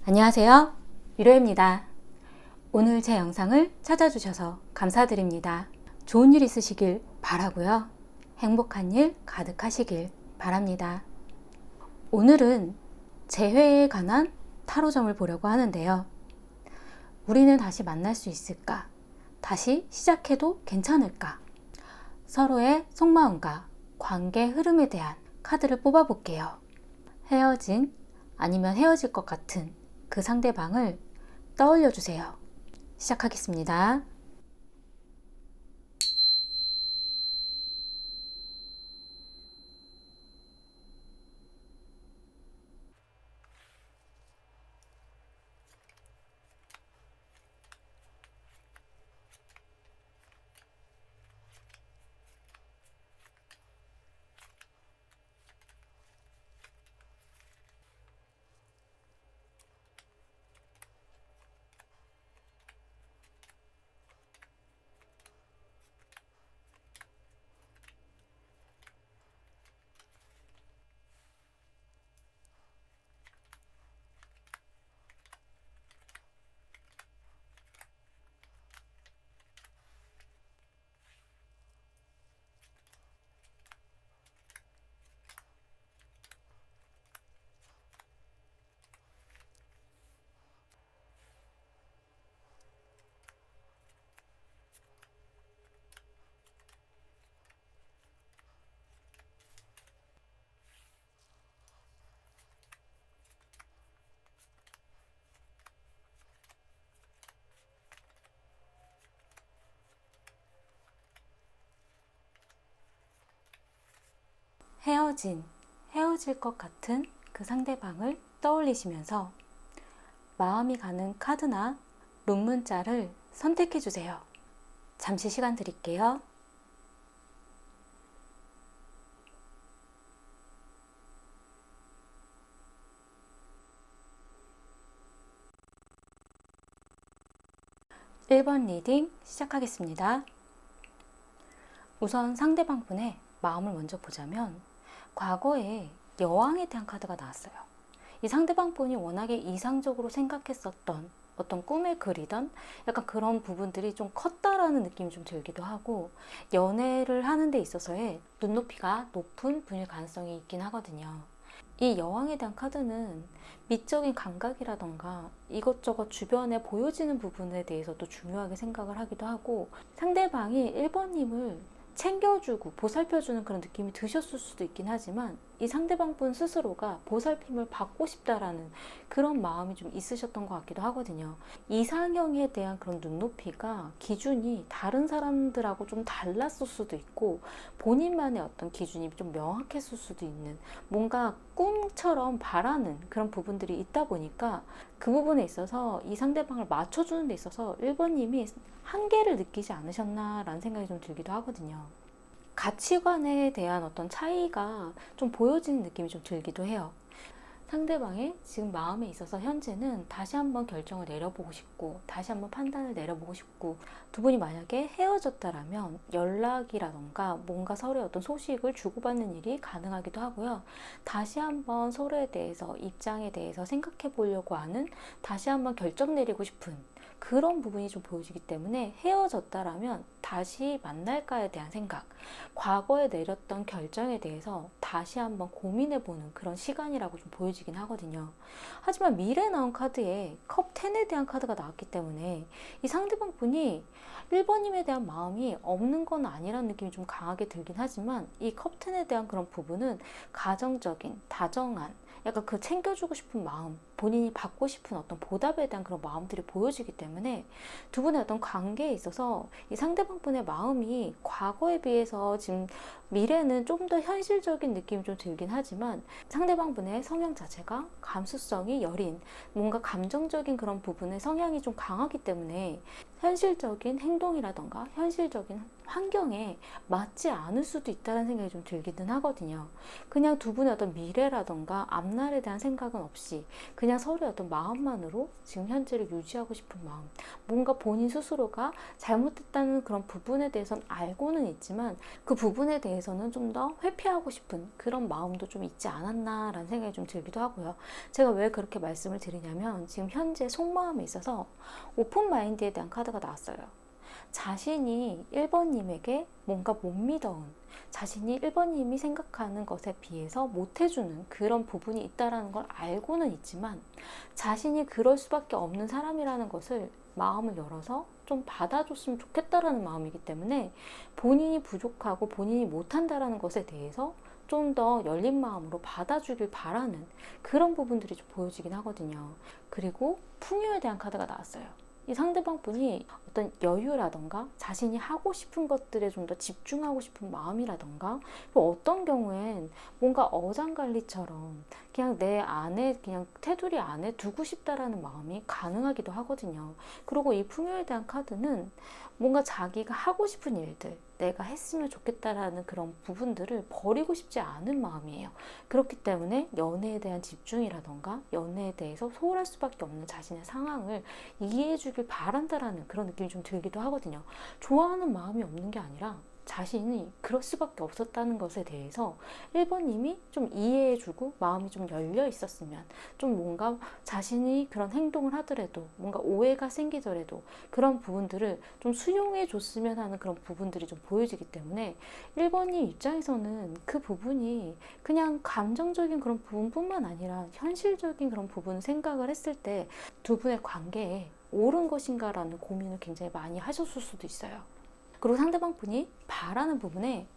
안녕하세요. 미로입니다. 오늘 제 영상을 찾아주셔서 감사드립니다. 좋은 일 있으시길 바라고요. 행복한 일 가득하시길 바랍니다. 오늘은 재회에 관한 타로점을 보려고 하는데요. 우리는 다시 만날 수 있을까? 다시 시작해도 괜찮을까? 서로의 속마음과 관계 흐름에 대한 카드를 뽑아볼게요. 헤어진 아니면 헤어질 것 같은 그 상대방을 떠올려 주세요. 시작하겠습니다. 헤어질 것 같은 그 상대방을 떠올리시면서 마음이 가는 카드나 룬문자를 선택해 주세요. 잠시 시간 드릴게요. (1번) 리딩 시작하겠습니다. 우선 상대방 분의 마음을 먼저 보자면 과거에 여왕에 대한 카드가 나왔어요. 이 상대방 분이 워낙에 이상적으로 생각했었던 어떤 꿈에 그리던 약간 그런 부분들이 좀 컸다라는 느낌이 좀 들기도 하고, 연애를 하는 데 있어서의 눈높이가 높은 분일 가능성이 있긴 하거든요. 이 여왕에 대한 카드는 미적인 감각이라던가 이것저것 주변에 보여지는 부분에 대해서도 중요하게 생각을 하기도 하고, 상대방이 1번님을 챙겨주고 보살펴주는 그런 느낌이 드셨을 수도 있긴 하지만, 이 상대방분 스스로가 보살핌을 받고 싶다라는 그런 마음이 좀 있으셨던 것 같기도 하거든요. 이상형에 대한 그런 눈높이가 기준이 다른 사람들하고 좀 달랐을 수도 있고, 본인만의 어떤 기준이 좀 명확했을 수도 있는, 뭔가 꿈처럼 바라는 그런 부분들이 있다 보니까 그 부분에 있어서 이 상대방을 맞춰주는 데 있어서 1번님이 한계를 느끼지 않으셨나라는 생각이 좀 들기도 하거든요. 가치관에 대한 어떤 차이가 좀 보여지는 느낌이 좀 들기도 해요. 상대방의 지금 마음에 있어서 현재는 다시 한번 결정을 내려보고 싶고, 다시 한번 판단을 내려보고 싶고, 두 분이 만약에 헤어졌다라면 연락이라던가 뭔가 서로의 어떤 소식을 주고받는 일이 가능하기도 하고요. 다시 한번 서로에 대해서, 입장에 대해서 생각해 보려고 하는, 다시 한번 결정 내리고 싶은 그런 부분이 좀 보여지기 때문에, 헤어졌다라면 다시 만날까에 대한 생각, 과거에 내렸던 결정에 대해서 다시 한번 고민해보는 그런 시간이라고 좀 보여지긴 하거든요. 하지만 미래에 나온 카드에 컵 10에 대한 카드가 나왔기 때문에 이 상대방 분이 1번님에 대한 마음이 없는 건 아니라는 느낌이 좀 강하게 들긴 하지만, 이 컵 10에 대한 그런 부분은 가정적인, 다정한, 약간 그 챙겨주고 싶은 마음, 본인이 받고 싶은 어떤 보답에 대한 그런 마음들이 보여지기 때문에, 두 분의 어떤 관계에 있어서 이 상대방 분의 마음이 과거에 비해서 지금 미래는 좀 더 현실적인 느낌이 좀 들긴 하지만, 상대방 분의 성향 자체가 감수성이 여린, 뭔가 감정적인 그런 부분의 성향이 좀 강하기 때문에 현실적인 행동이라던가 현실적인 환경에 맞지 않을 수도 있다는 생각이 좀 들기는 하거든요. 그냥 두 분의 어떤 미래라던가 앞날에 대한 생각은 없이 그냥 서로의 어떤 마음만으로 지금 현재를 유지하고 싶은 마음, 뭔가 본인 스스로가 잘못했다는 그런 부분에 대해서는 알고는 있지만 그 부분에 대해서는 좀 더 회피하고 싶은 그런 마음도 좀 있지 않았나라는 생각이 좀 들기도 하고요. 제가 왜 그렇게 말씀을 드리냐면 지금 현재 속마음에 있어서 오픈 마인드에 대한 카드가 나왔어요. 자신이 1번님에게 뭔가 못 믿어온, 자신이 1번님이 생각하는 것에 비해서 못해주는 그런 부분이 있다는 걸 알고는 있지만 자신이 그럴 수밖에 없는 사람이라는 것을 마음을 열어서 좀 받아줬으면 좋겠다라는 마음이기 때문에 본인이 부족하고 본인이 못한다라는 것에 대해서 좀 더 열린 마음으로 받아주길 바라는 그런 부분들이 좀 보여지긴 하거든요. 그리고 풍요에 대한 카드가 나왔어요. 이 상대방 분이 어떤 여유라던가 자신이 하고 싶은 것들에 좀 더 집중하고 싶은 마음이라던가 또 어떤 경우엔 뭔가 어장관리처럼 그냥 내 안에 그냥 테두리 안에 두고 싶다라는 마음이 가능하기도 하거든요. 그리고 이 풍요에 대한 카드는 뭔가 자기가 하고 싶은 일들, 내가 했으면 좋겠다라는 그런 부분들을 버리고 싶지 않은 마음이에요. 그렇기 때문에 연애에 대한 집중이라던가 연애에 대해서 소홀할 수밖에 없는 자신의 상황을 이해해 주길 바란다라는 그런 느낌이 좀 들기도 하거든요. 좋아하는 마음이 없는 게 아니라 자신이 그럴 수밖에 없었다는 것에 대해서 1번님이 좀 이해해주고 마음이 좀 열려 있었으면 좀 뭔가 자신이 그런 행동을 하더라도 뭔가 오해가 생기더라도 그런 부분들을 좀 수용해 줬으면 하는 그런 부분들이 좀 보여지기 때문에 1번님 입장에서는 그 부분이 그냥 감정적인 그런 부분뿐만 아니라 현실적인 그런 부분을 생각을 했을 때 두 분의 관계에 옳은 것인가라는 고민을 굉장히 많이 하셨을 수도 있어요. 그리고 상대방 분이 바라는 부분에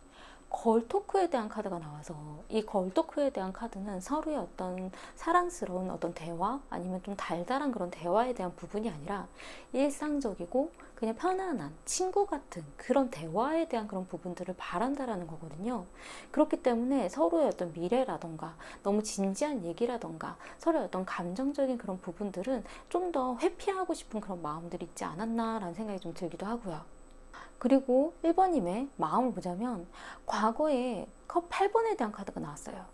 걸토크에 대한 카드가 나와서 이 걸토크에 대한 카드는 서로의 어떤 사랑스러운 어떤 대화 아니면 좀 달달한 그런 대화에 대한 부분이 아니라 일상적이고 그냥 편안한 친구 같은 그런 대화에 대한 그런 부분들을 바란다라는 거거든요. 그렇기 때문에 서로의 어떤 미래라던가 너무 진지한 얘기라던가 서로의 어떤 감정적인 그런 부분들은 좀 더 회피하고 싶은 그런 마음들이 있지 않았나라는 생각이 좀 들기도 하고요. 그리고 1번님의 마음을 보자면 과거에 컵 8번에 대한 카드가 나왔어요.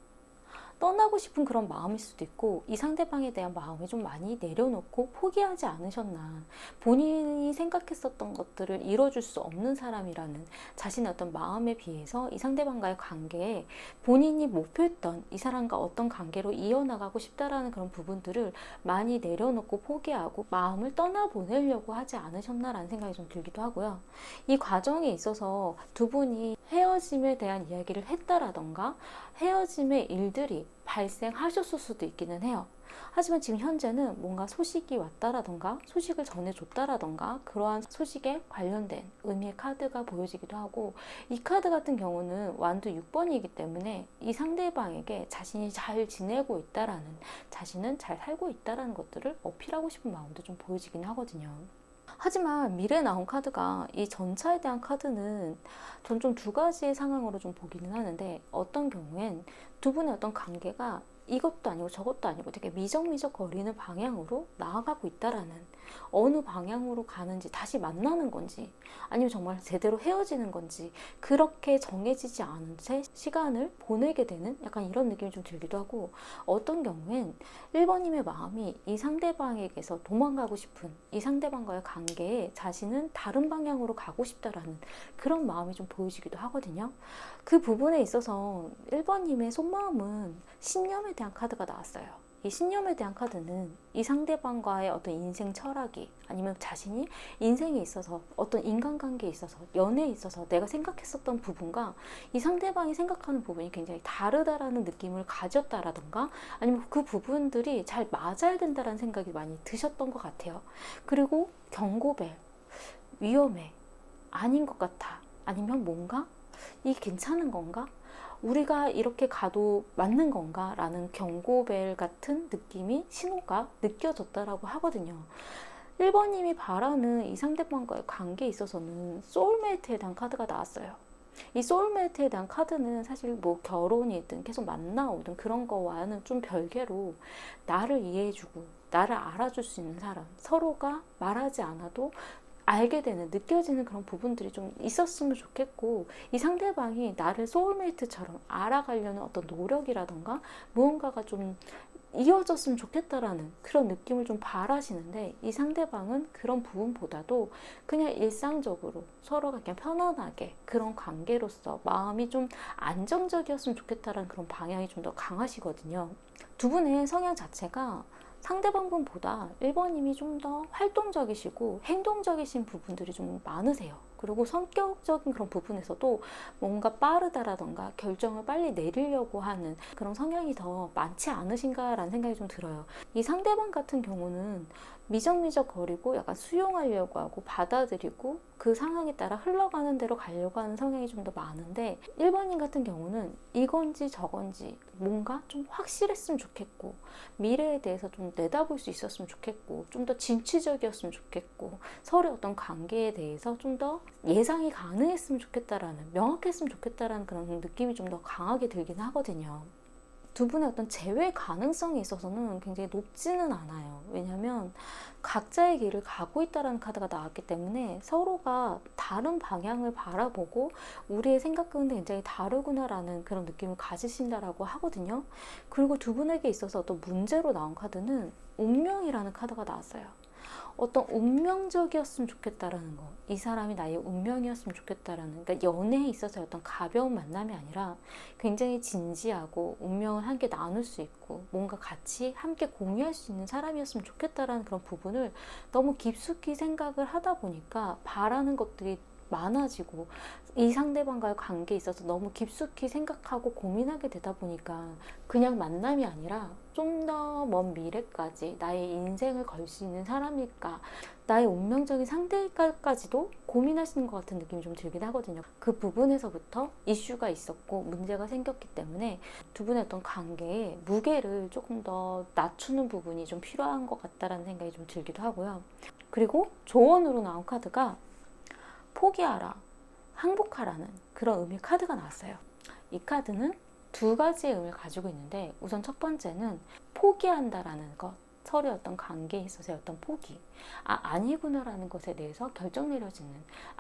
떠나고 싶은 그런 마음일 수도 있고 이 상대방에 대한 마음을 좀 많이 내려놓고 포기하지 않으셨나, 본인이 생각했었던 것들을 이뤄줄 수 없는 사람이라는 자신의 어떤 마음에 비해서 이 상대방과의 관계에 본인이 목표했던 이 사람과 어떤 관계로 이어나가고 싶다라는 그런 부분들을 많이 내려놓고 포기하고 마음을 떠나보내려고 하지 않으셨나라는 생각이 좀 들기도 하고요. 이 과정에 있어서 두 분이 헤어짐에 대한 이야기를 했다라던가 헤어짐의 일들이 발생하셨을 수도 있기는 해요. 하지만 지금 현재는 뭔가 소식이 왔다라던가 소식을 전해줬다라던가 그러한 소식에 관련된 의미의 카드가 보여지기도 하고, 이 카드 같은 경우는 완두 6번이기 때문에 이 상대방에게 자신이 잘 지내고 있다라는, 자신은 잘 살고 있다라는 것들을 어필하고 싶은 마음도 좀 보여지긴 하거든요. 하지만 미래에 나온 카드가 이 전차에 대한 카드는 전 좀 두 가지의 상황으로 좀 보기는 하는데, 어떤 경우엔 두 분의 어떤 관계가 이것도 아니고 저것도 아니고 되게 미적미적 거리는 방향으로 나아가고 있다라는, 어느 방향으로 가는지 다시 만나는 건지 아니면 정말 제대로 헤어지는 건지 그렇게 정해지지 않은 채 시간을 보내게 되는 약간 이런 느낌이 좀 들기도 하고, 어떤 경우엔 1번님의 마음이 이 상대방에게서 도망가고 싶은 이 상대방과의 관계에 자신은 다른 방향으로 가고 싶다라는 그런 마음이 좀 보여지기도 하거든요. 그 부분에 있어서 1번님의 속마음은 신념에 대한 카드가 나왔어요. 이 신념에 대한 카드는 이 상대방과의 어떤 인생 철학이 아니면 자신이 인생에 있어서 어떤 인간관계에 있어서 연애에 있어서 내가 생각했었던 부분과 이 상대방이 생각하는 부분이 굉장히 다르다라는 느낌을 가졌다라던가 아니면 그 부분들이 잘 맞아야 된다라는 생각이 많이 드셨던 것 같아요. 그리고 경고벨, 위험해, 아닌 것 같아, 아니면 뭔가 이 괜찮은 건가? 우리가 이렇게 가도 맞는 건가? 라는 경고벨 같은 느낌이, 신호가 느껴졌다라고 하거든요. 1번님이 바라는 이 상대방과의 관계에 있어서는 소울메이트에 대한 카드가 나왔어요. 이 소울메이트에 대한 카드는 사실 뭐 결혼이든 계속 만나오든 그런 거와는 좀 별개로 나를 이해해주고 나를 알아줄 수 있는 사람, 서로가 말하지 않아도 알게 되는, 느껴지는 그런 부분들이 좀 있었으면 좋겠고, 이 상대방이 나를 소울메이트처럼 알아가려는 어떤 노력이라던가 무언가가 좀 이어졌으면 좋겠다라는 그런 느낌을 좀 바라시는데, 이 상대방은 그런 부분보다도 그냥 일상적으로 서로가 그냥 편안하게 그런 관계로서 마음이 좀 안정적이었으면 좋겠다라는 그런 방향이 좀 더 강하시거든요. 두 분의 성향 자체가 상대방 분보다 1번님이 좀 더 활동적이시고 행동적이신 부분들이 좀 많으세요. 그리고 성격적인 그런 부분에서도 뭔가 빠르다라던가 결정을 빨리 내리려고 하는 그런 성향이 더 많지 않으신가라는 생각이 좀 들어요. 이 상대방 같은 경우는 미적미적 거리고 약간 수용하려고 하고 받아들이고 그 상황에 따라 흘러가는 대로 가려고 하는 성향이 좀 더 많은데, 1번님 같은 경우는 이건지 저건지 뭔가 좀 확실했으면 좋겠고, 미래에 대해서 좀 내다볼 수 있었으면 좋겠고, 좀 더 진취적이었으면 좋겠고, 서로의 어떤 관계에 대해서 좀 더 예상이 가능했으면 좋겠다라는, 명확했으면 좋겠다라는 그런 느낌이 좀 더 강하게 들긴 하거든요. 두 분의 어떤 재회 가능성에 있어서는 굉장히 높지는 않아요. 왜냐하면 각자의 길을 가고 있다는 카드가 나왔기 때문에 서로가 다른 방향을 바라보고 우리의 생각과는 굉장히 다르구나라는 그런 느낌을 가지신다라고 하거든요. 그리고 두 분에게 있어서 또 문제로 나온 카드는 운명이라는 카드가 나왔어요. 어떤 운명적이었으면 좋겠다라는 거, 이 사람이 나의 운명이었으면 좋겠다라는, 그러니까 연애에 있어서 어떤 가벼운 만남이 아니라 굉장히 진지하고 운명을 함께 나눌 수 있고 뭔가 같이 함께 공유할 수 있는 사람이었으면 좋겠다라는 그런 부분을 너무 깊숙이 생각을 하다 보니까 바라는 것들이 많아지고, 이 상대방과의 관계에 있어서 너무 깊숙이 생각하고 고민하게 되다 보니까 그냥 만남이 아니라 좀 더 먼 미래까지 나의 인생을 걸 수 있는 사람일까, 나의 운명적인 상대일까까지도 고민하시는 것 같은 느낌이 좀 들긴 하거든요. 그 부분에서부터 이슈가 있었고 문제가 생겼기 때문에 두 분의 어떤 관계에 무게를 조금 더 낮추는 부분이 좀 필요한 것 같다라는 생각이 좀 들기도 하고요. 그리고 조언으로 나온 카드가 포기하라, 항복하라는 그런 의미의 카드가 나왔어요. 이 카드는 두 가지의 의미를 가지고 있는데, 우선 첫 번째는 포기한다라는 것, 서로의 어떤 관계에 있어서의 어떤 포기, 아니구나라는 것에 대해서 결정 내려지는,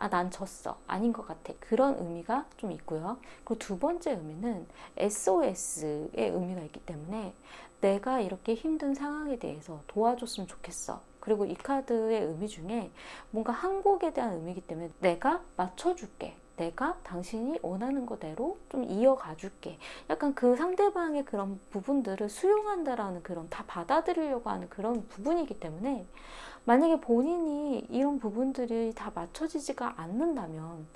난 졌어, 아닌 것 같아, 그런 의미가 좀 있고요. 그리고 두 번째 의미는 SOS의 의미가 있기 때문에 내가 이렇게 힘든 상황에 대해서 도와줬으면 좋겠어. 그리고 이 카드의 의미 중에 뭔가 항복에 대한 의미이기 때문에 내가 맞춰줄게, 내가 당신이 원하는 거대로 좀 이어가 줄게, 약간 그 상대방의 그런 부분들을 수용한다라는, 그런 다 받아들이려고 하는 그런 부분이기 때문에, 만약에 본인이 이런 부분들이 다 맞춰지지가 않는다면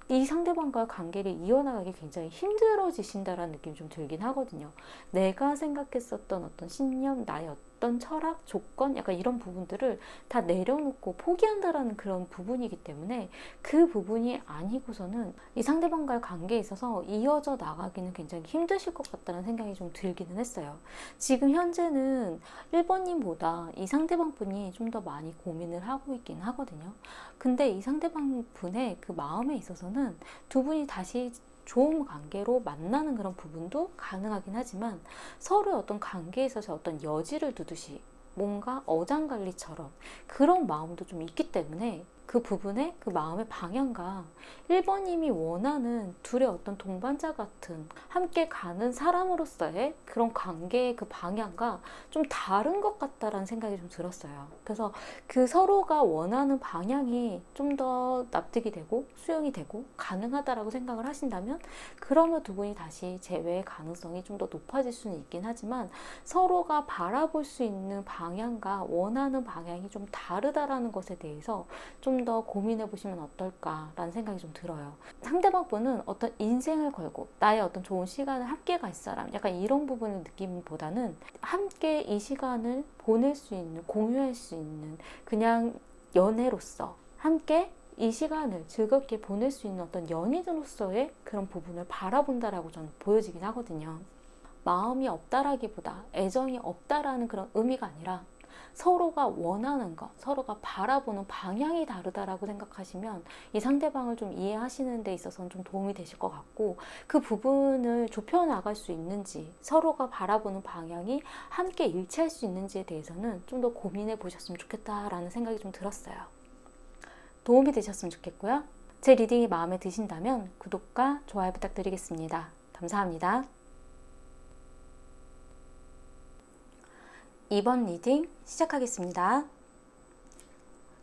이 상대방과의 관계를 이어나가기 굉장히 힘들어지신다라는 느낌이 좀 들긴 하거든요. 내가 생각했었던 어떤 신념, 나의 어떤 철학, 조건, 약간 이런 부분들을 다 내려놓고 포기한다라는 그런 부분이기 때문에 그 부분이 아니고서는 이 상대방과의 관계에 있어서 이어져 나가기는 굉장히 힘드실 것 같다는 생각이 좀 들기는 했어요. 지금 현재는 1번님보다 이 상대방 분이 좀 더 많이 고민을 하고 있긴 하거든요. 근데 이 상대방 분의 그 마음에 있어서는 두 분이 다시 좋은 관계로 만나는 그런 부분도 가능하긴 하지만, 서로의 어떤 관계에 있어서 어떤 여지를 두듯이 뭔가 어장관리처럼 그런 마음도 좀 있기 때문에, 그 부분에 그 마음의 방향과 1번님이 원하는 둘의 어떤 동반자 같은 함께 가는 사람으로서의 그런 관계의 그 방향과 좀 다른 것 같다라는 생각이 좀 들었어요. 그래서 그 서로가 원하는 방향이 좀 더 납득이 되고 수용이 되고 가능하다라고 생각을 하신다면, 그러면 두 분이 다시 재회의 가능성이 좀 더 높아질 수는 있긴 하지만, 서로가 바라볼 수 있는 방향과 원하는 방향이 좀 다르다라는 것에 대해서 좀 더 고민해 보시면 어떨까라는 생각이 좀 들어요. 상대방 분은 어떤 인생을 걸고 나의 어떤 좋은 시간을 함께 갈 사람, 약간 이런 부분을 느낌보다는 함께 이 시간을 보낼 수 있는, 공유할 수 있는, 그냥 연애로서 함께 이 시간을 즐겁게 보낼 수 있는 어떤 연인으로서의 그런 부분을 바라본다라고 저는 보여지긴 하거든요. 마음이 없다라기보다 애정이 없다라는 그런 의미가 아니라, 서로가 원하는 것, 서로가 바라보는 방향이 다르다라고 생각하시면 이 상대방을 좀 이해하시는 데 있어서는 좀 도움이 되실 것 같고, 그 부분을 좁혀 나갈 수 있는지, 서로가 바라보는 방향이 함께 일치할 수 있는지에 대해서는 좀 더 고민해 보셨으면 좋겠다라는 생각이 좀 들었어요. 도움이 되셨으면 좋겠고요. 제 리딩이 마음에 드신다면 구독과 좋아요 부탁드리겠습니다. 감사합니다. 이번 리딩 시작하겠습니다.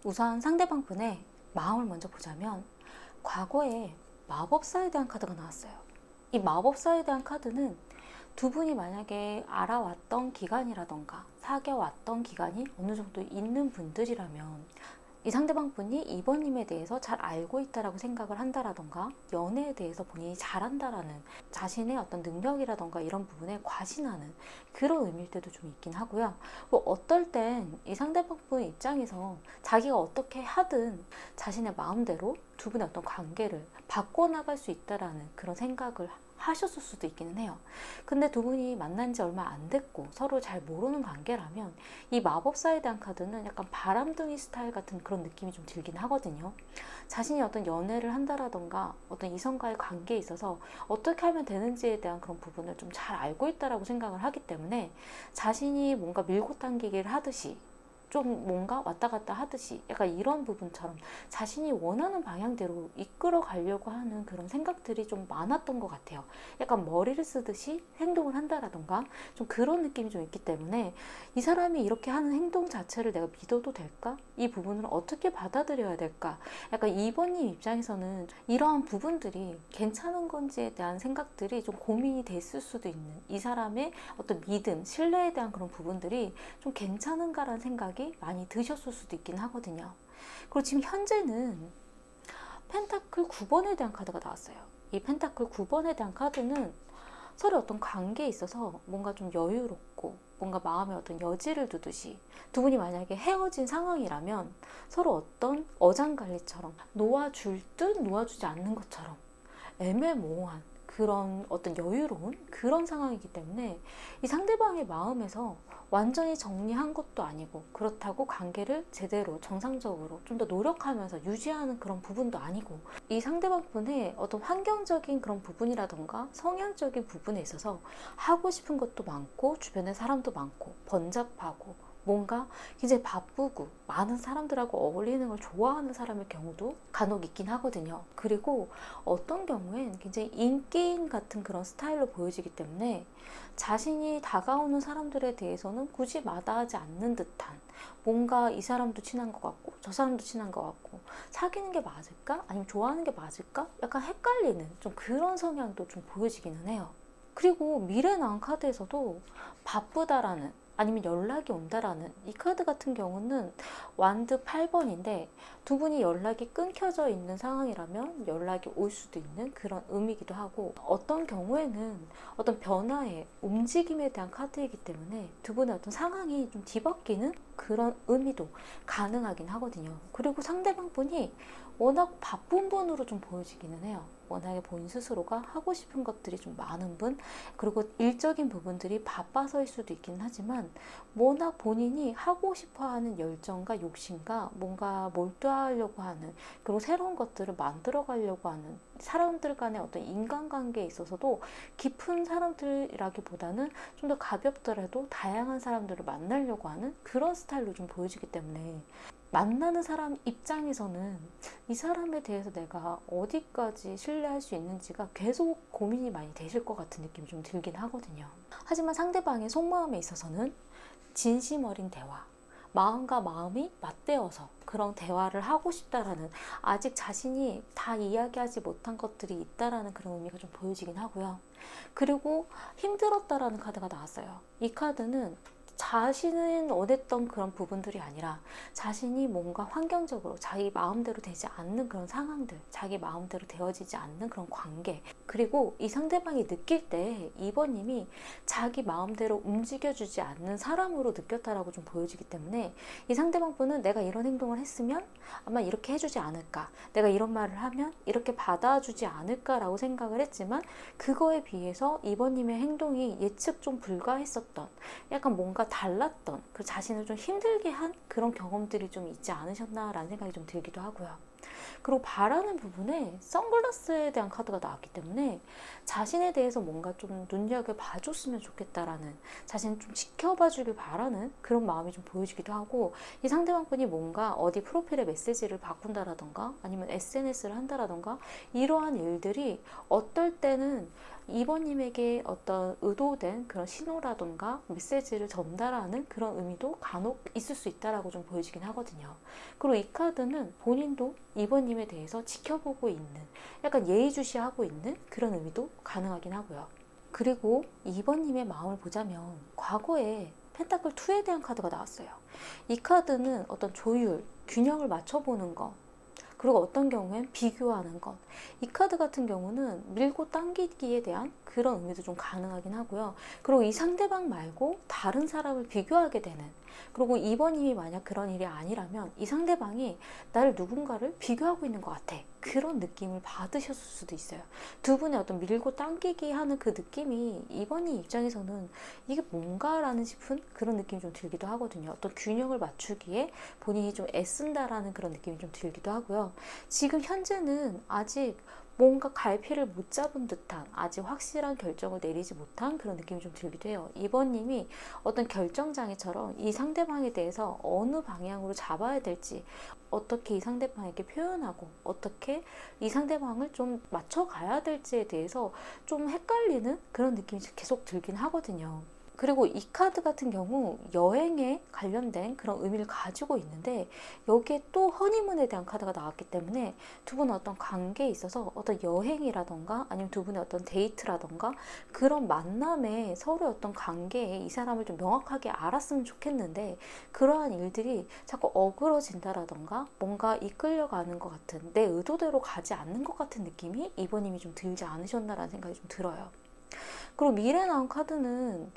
우선 상대방 분의 마음을 먼저 보자면 과거에 마법사에 대한 카드가 나왔어요. 이 마법사에 대한 카드는 두 분이 만약에 알아왔던 기간이라던가 사귀어왔던 기간이 어느 정도 있는 분들이라면 이 상대방 분이 이번님에 대해서 잘 알고 있다라고 생각을 한다라던가 연애에 대해서 본인이 잘한다라는 자신의 어떤 능력이라던가 이런 부분에 과신하는 그런 의미일 때도 좀 있긴 하고요. 뭐 어떨 땐 이 상대방 분 입장에서 자기가 어떻게 하든 자신의 마음대로 두 분의 어떤 관계를 바꿔나갈 수 있다라는 그런 생각을 하셨을 수도 있기는 해요. 근데 두 분이 만난 지 얼마 안 됐고 서로 잘 모르는 관계라면 이 마법사에 대한 카드는 약간 바람둥이 스타일 같은 그런 느낌이 좀 들긴 하거든요. 자신이 어떤 연애를 한다라던가 어떤 이성과의 관계에 있어서 어떻게 하면 되는지에 대한 그런 부분을 좀 잘 알고 있다라고 생각을 하기 때문에 자신이 뭔가 밀고 당기기를 하듯이 좀 뭔가 왔다 갔다 하듯이 약간 이런 부분처럼 자신이 원하는 방향대로 이끌어 가려고 하는 그런 생각들이 좀 많았던 것 같아요. 약간 머리를 쓰듯이 행동을 한다라던가 좀 그런 느낌이 좀 있기 때문에 이 사람이 이렇게 하는 행동 자체를 내가 믿어도 될까? 이 부분을 어떻게 받아들여야 될까? 약간 2번님 입장에서는 이러한 부분들이 괜찮은 건지에 대한 생각들이 좀 고민이 됐을 수도 있는 이 사람의 어떤 믿음, 신뢰에 대한 그런 부분들이 좀 괜찮은가라는 생각이 많이 드셨을 수도 있긴 하거든요. 그리고 지금 현재는 펜타클 9번에 대한 카드가 나왔어요. 이 펜타클 9번에 대한 카드는 서로 어떤 관계에 있어서 뭔가 좀 여유롭고 뭔가 마음에 어떤 여지를 두듯이 두 분이 만약에 헤어진 상황이라면 서로 어떤 어장관리처럼 놓아줄 듯 놓아주지 않는 것처럼 애매모호한 그런 어떤 여유로운 그런 상황이기 때문에 이 상대방의 마음에서 완전히 정리한 것도 아니고 그렇다고 관계를 제대로 정상적으로 좀 더 노력하면서 유지하는 그런 부분도 아니고 이 상대방 분의 어떤 환경적인 그런 부분이라던가 성향적인 부분에 있어서 하고 싶은 것도 많고 주변에 사람도 많고 번잡하고 뭔가 굉장히 바쁘고 많은 사람들하고 어울리는 걸 좋아하는 사람의 경우도 간혹 있긴 하거든요. 그리고 어떤 경우엔 굉장히 인기인 같은 그런 스타일로 보여지기 때문에 자신이 다가오는 사람들에 대해서는 굳이 마다하지 않는 듯한 뭔가 이 사람도 친한 것 같고 저 사람도 친한 것 같고 사귀는 게 맞을까? 아니면 좋아하는 게 맞을까? 약간 헷갈리는 좀 그런 성향도 좀 보여지기는 해요. 그리고 미래 나온 카드에서도 바쁘다라는 아니면 연락이 온다라는 이 카드 같은 경우는 완드 8번인데 두 분이 연락이 끊겨져 있는 상황이라면 연락이 올 수도 있는 그런 의미이기도 하고 어떤 경우에는 어떤 변화의 움직임에 대한 카드이기 때문에 두 분의 어떤 상황이 좀 뒤바뀌는 그런 의미도 가능하긴 하거든요. 그리고 상대방 분이 워낙 바쁜 분으로 좀 보여지기는 해요. 워낙에 본인 스스로가 하고 싶은 것들이 좀 많은 분, 그리고 일적인 부분들이 바빠서일 수도 있긴 하지만 워낙 본인이 하고 싶어하는 열정과 욕심과 뭔가 몰두하려고 하는 그리고 새로운 것들을 만들어 가려고 하는 사람들 간의 어떤 인간관계에 있어서도 깊은 사람들이라기보다는 좀 더 가볍더라도 다양한 사람들을 만나려고 하는 그런 스타일로 좀 보여지기 때문에 만나는 사람 입장에서는 이 사람에 대해서 내가 어디까지 신뢰할 수 있는지가 계속 고민이 많이 되실 것 같은 느낌이 좀 들긴 하거든요. 하지만 상대방의 속마음에 있어서는 진심 어린 대화, 마음과 마음이 맞대어서 그런 대화를 하고 싶다라는 아직 자신이 다 이야기하지 못한 것들이 있다라는 그런 의미가 좀 보여지긴 하고요. 그리고 힘들었다라는 카드가 나왔어요. 이 카드는 자신은 원했던 그런 부분들이 아니라 자신이 뭔가 환경적으로 자기 마음대로 되지 않는 그런 상황들, 자기 마음대로 되어지지 않는 그런 관계, 그리고 이 상대방이 느낄 때 2번님이 자기 마음대로 움직여주지 않는 사람으로 느꼈다라고 좀 보여지기 때문에 이 상대방 분은 내가 이런 행동을 했으면 아마 이렇게 해주지 않을까, 내가 이런 말을 하면 이렇게 받아주지 않을까라고 생각을 했지만 그거에 비해서 2번님의 행동이 예측 좀 불가했었던 약간 뭔가 달랐던 그 자신을 좀 힘들게 한 그런 경험들이 좀 있지 않으셨나라는 생각이 좀 들기도 하고요. 그리고 바라는 부분에 선글라스에 대한 카드가 나왔기 때문에 자신에 대해서 뭔가 좀 눈여겨봐줬으면 좋겠다라는, 자신을 좀 지켜봐주길 바라는 그런 마음이 좀 보여지기도 하고, 이 상대방 분이 뭔가 어디 프로필에 메시지를 바꾼다라던가 아니면 SNS를 한다라던가 이러한 일들이 어떨 때는 2번님에게 어떤 의도된 그런 신호라던가 메시지를 전달하는 그런 의미도 간혹 있을 수 있다라고 좀 보여지긴 하거든요. 그리고 이 카드는 본인도 2번님에 대해서 지켜보고 있는, 약간 예의주시하고 있는 그런 의미도 가능하긴 하고요. 그리고 2번님의 마음을 보자면 과거에 펜타클 2에 대한 카드가 나왔어요. 이 카드는 어떤 조율, 균형을 맞춰보는 것, 그리고 어떤 경우엔 비교하는 것. 이 카드 같은 경우는 밀고 당기기에 대한 그런 의미도 좀 가능하긴 하고요. 그리고 이 상대방 말고 다른 사람을 비교하게 되는, 그리고 2번님이 만약 그런 일이 아니라면 이 상대방이 나를 누군가를 비교하고 있는 것 같아, 그런 느낌을 받으셨을 수도 있어요. 두 분의 어떤 밀고 당기기 하는 그 느낌이 2번님 입장에서는 이게 뭔가라는 싶은 그런 느낌이 좀 들기도 하거든요. 어떤 균형을 맞추기에 본인이 좀 애쓴다라는 그런 느낌이 좀 들기도 하고요. 지금 현재는 아직 뭔가 갈피를 못 잡은 듯한, 아직 확실한 결정을 내리지 못한 그런 느낌이 좀 들기도 해요. 2번님이 어떤 결정장애처럼 이 상대방에 대해서 어느 방향으로 잡아야 될지, 어떻게 이 상대방에게 표현하고 어떻게 이 상대방을 좀 맞춰가야 될지에 대해서 좀 헷갈리는 그런 느낌이 계속 들긴 하거든요. 그리고 이 카드 같은 경우 여행에 관련된 그런 의미를 가지고 있는데, 여기에 또 허니문에 대한 카드가 나왔기 때문에 두 분의 어떤 관계에 있어서 어떤 여행이라던가 아니면 두 분의 어떤 데이트라던가 그런 만남에 서로의 어떤 관계에 이 사람을 좀 명확하게 알았으면 좋겠는데, 그러한 일들이 자꾸 어그러진다라던가 뭔가 이끌려가는 것 같은, 내 의도대로 가지 않는 것 같은 느낌이 이번님이 좀 들지 않으셨나라는 생각이 좀 들어요. 그리고 미래 나온 카드는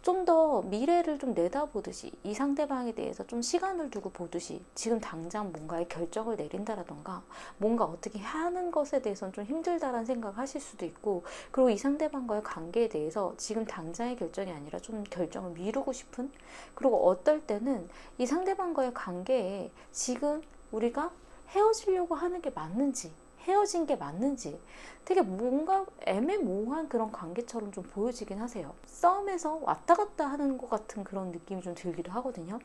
좀 더 미래를 좀 내다보듯이, 이 상대방에 대해서 좀 시간을 두고 보듯이 지금 당장 뭔가의 결정을 내린다라던가 뭔가 어떻게 하는 것에 대해서는 좀 힘들다라는 생각을 하실 수도 있고, 그리고 이 상대방과의 관계에 대해서 지금 당장의 결정이 아니라 좀 결정을 미루고 싶은, 그리고 어떨 때는 이 상대방과의 관계에 지금 우리가 헤어지려고 하는 게 맞는지, 헤어진 게 맞는지 되게 뭔가 애매모호한 그런 관계처럼 좀 보여지긴 하세요. 싸움에서 왔다 갔다 하는 것 같은 그런 느낌이 좀 들기도 하거든요.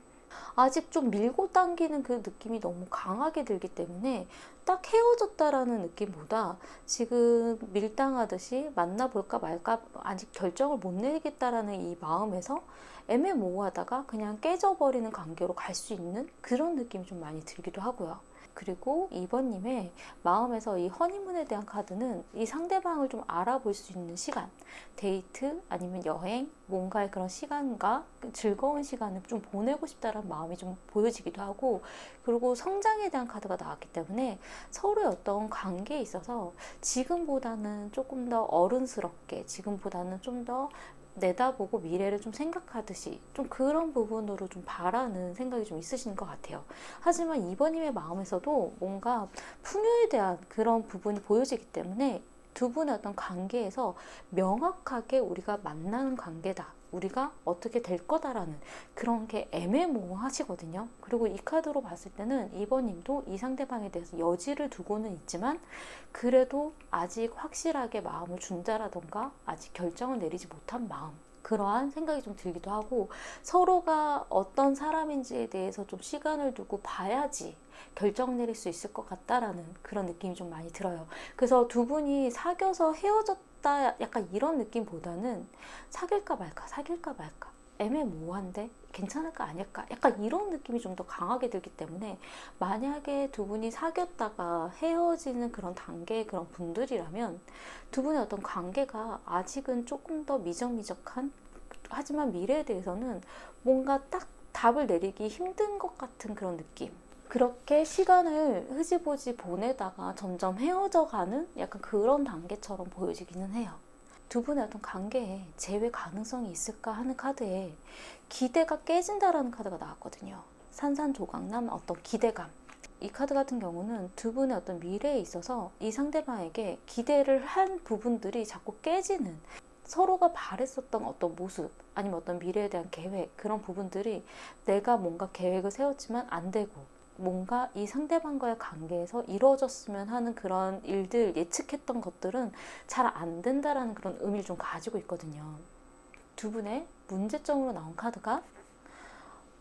아직 좀 밀고 당기는 그 느낌이 너무 강하게 들기 때문에 딱 헤어졌다라는 느낌보다 지금 밀당하듯이 만나볼까 말까 아직 결정을 못 내리겠다라는 이 마음에서 애매모호하다가 그냥 깨져버리는 관계로 갈 수 있는 그런 느낌이 좀 많이 들기도 하고요. 그리고 2번님의 마음에서 이 허니문에 대한 카드는 이 상대방을 좀 알아볼 수 있는 시간, 데이트 아니면 여행, 뭔가의 그런 시간과 즐거운 시간을 좀 보내고 싶다는 마음이 좀 보여지기도 하고, 그리고 성장에 대한 카드가 나왔기 때문에 서로의 어떤 관계에 있어서 지금보다는 조금 더 어른스럽게, 지금보다는 좀 더 내다보고 미래를 좀 생각하듯이 좀 그런 부분으로 좀 바라는 생각이 좀 있으신 것 같아요. 하지만 2번님의 마음에서도 뭔가 풍요에 대한 그런 부분이 보여지기 때문에 두 분의 어떤 관계에서 명확하게 우리가 만나는 관계다, 우리가 어떻게 될 거다라는 그런 게 애매모호하시거든요. 그리고 이 카드로 봤을 때는 2번님도 이 상대방에 대해서 여지를 두고는 있지만 그래도 아직 확실하게 마음을 준다라던가 아직 결정을 내리지 못한 마음, 그러한 생각이 좀 들기도 하고, 서로가 어떤 사람인지에 대해서 좀 시간을 두고 봐야지 결정 내릴 수 있을 것 같다라는 그런 느낌이 좀 많이 들어요. 그래서 두 분이 사귀어서 헤어졌다 약간 이런 느낌보다는 사귈까 말까, 사귈까 말까, 애매모호한데 괜찮을까 아닐까, 약간 이런 느낌이 좀 더 강하게 들기 때문에 만약에 두 분이 사귀었다가 헤어지는 그런 단계의 그런 분들이라면 두 분의 어떤 관계가 아직은 조금 더 미적미적한, 하지만 미래에 대해서는 뭔가 딱 답을 내리기 힘든 것 같은 그런 느낌, 그렇게 시간을 흐지부지 보내다가 점점 헤어져가는 약간 그런 단계처럼 보여지기는 해요. 두 분의 어떤 관계에 재회 가능성이 있을까 하는 카드에 기대가 깨진다라는 카드가 나왔거든요. 산산조각난 어떤 기대감. 이 카드 같은 경우는 두 분의 어떤 미래에 있어서 이 상대방에게 기대를 한 부분들이 자꾸 깨지는, 서로가 바랬었던 어떤 모습 아니면 어떤 미래에 대한 계획, 그런 부분들이 내가 뭔가 계획을 세웠지만 안 되고 뭔가 이 상대방과의 관계에서 이루어졌으면 하는 그런 일들, 예측했던 것들은 잘 안 된다라는 그런 의미를 좀 가지고 있거든요. 두 분의 문제점으로 나온 카드가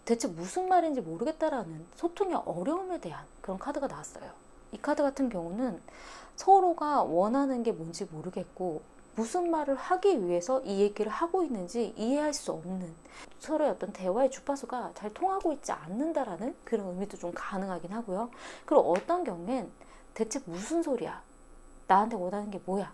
대체 무슨 말인지 모르겠다라는 소통의 어려움에 대한 그런 카드가 나왔어요. 이 카드 같은 경우는 서로가 원하는 게 뭔지 모르겠고 무슨 말을 하기 위해서 이 얘기를 하고 있는지 이해할 수 없는, 서로의 어떤 대화의 주파수가 잘 통하고 있지 않는다라는 그런 의미도 좀 가능하긴 하고요. 그리고 어떤 경우엔 대체 무슨 소리야? 나한테 원하는 게 뭐야?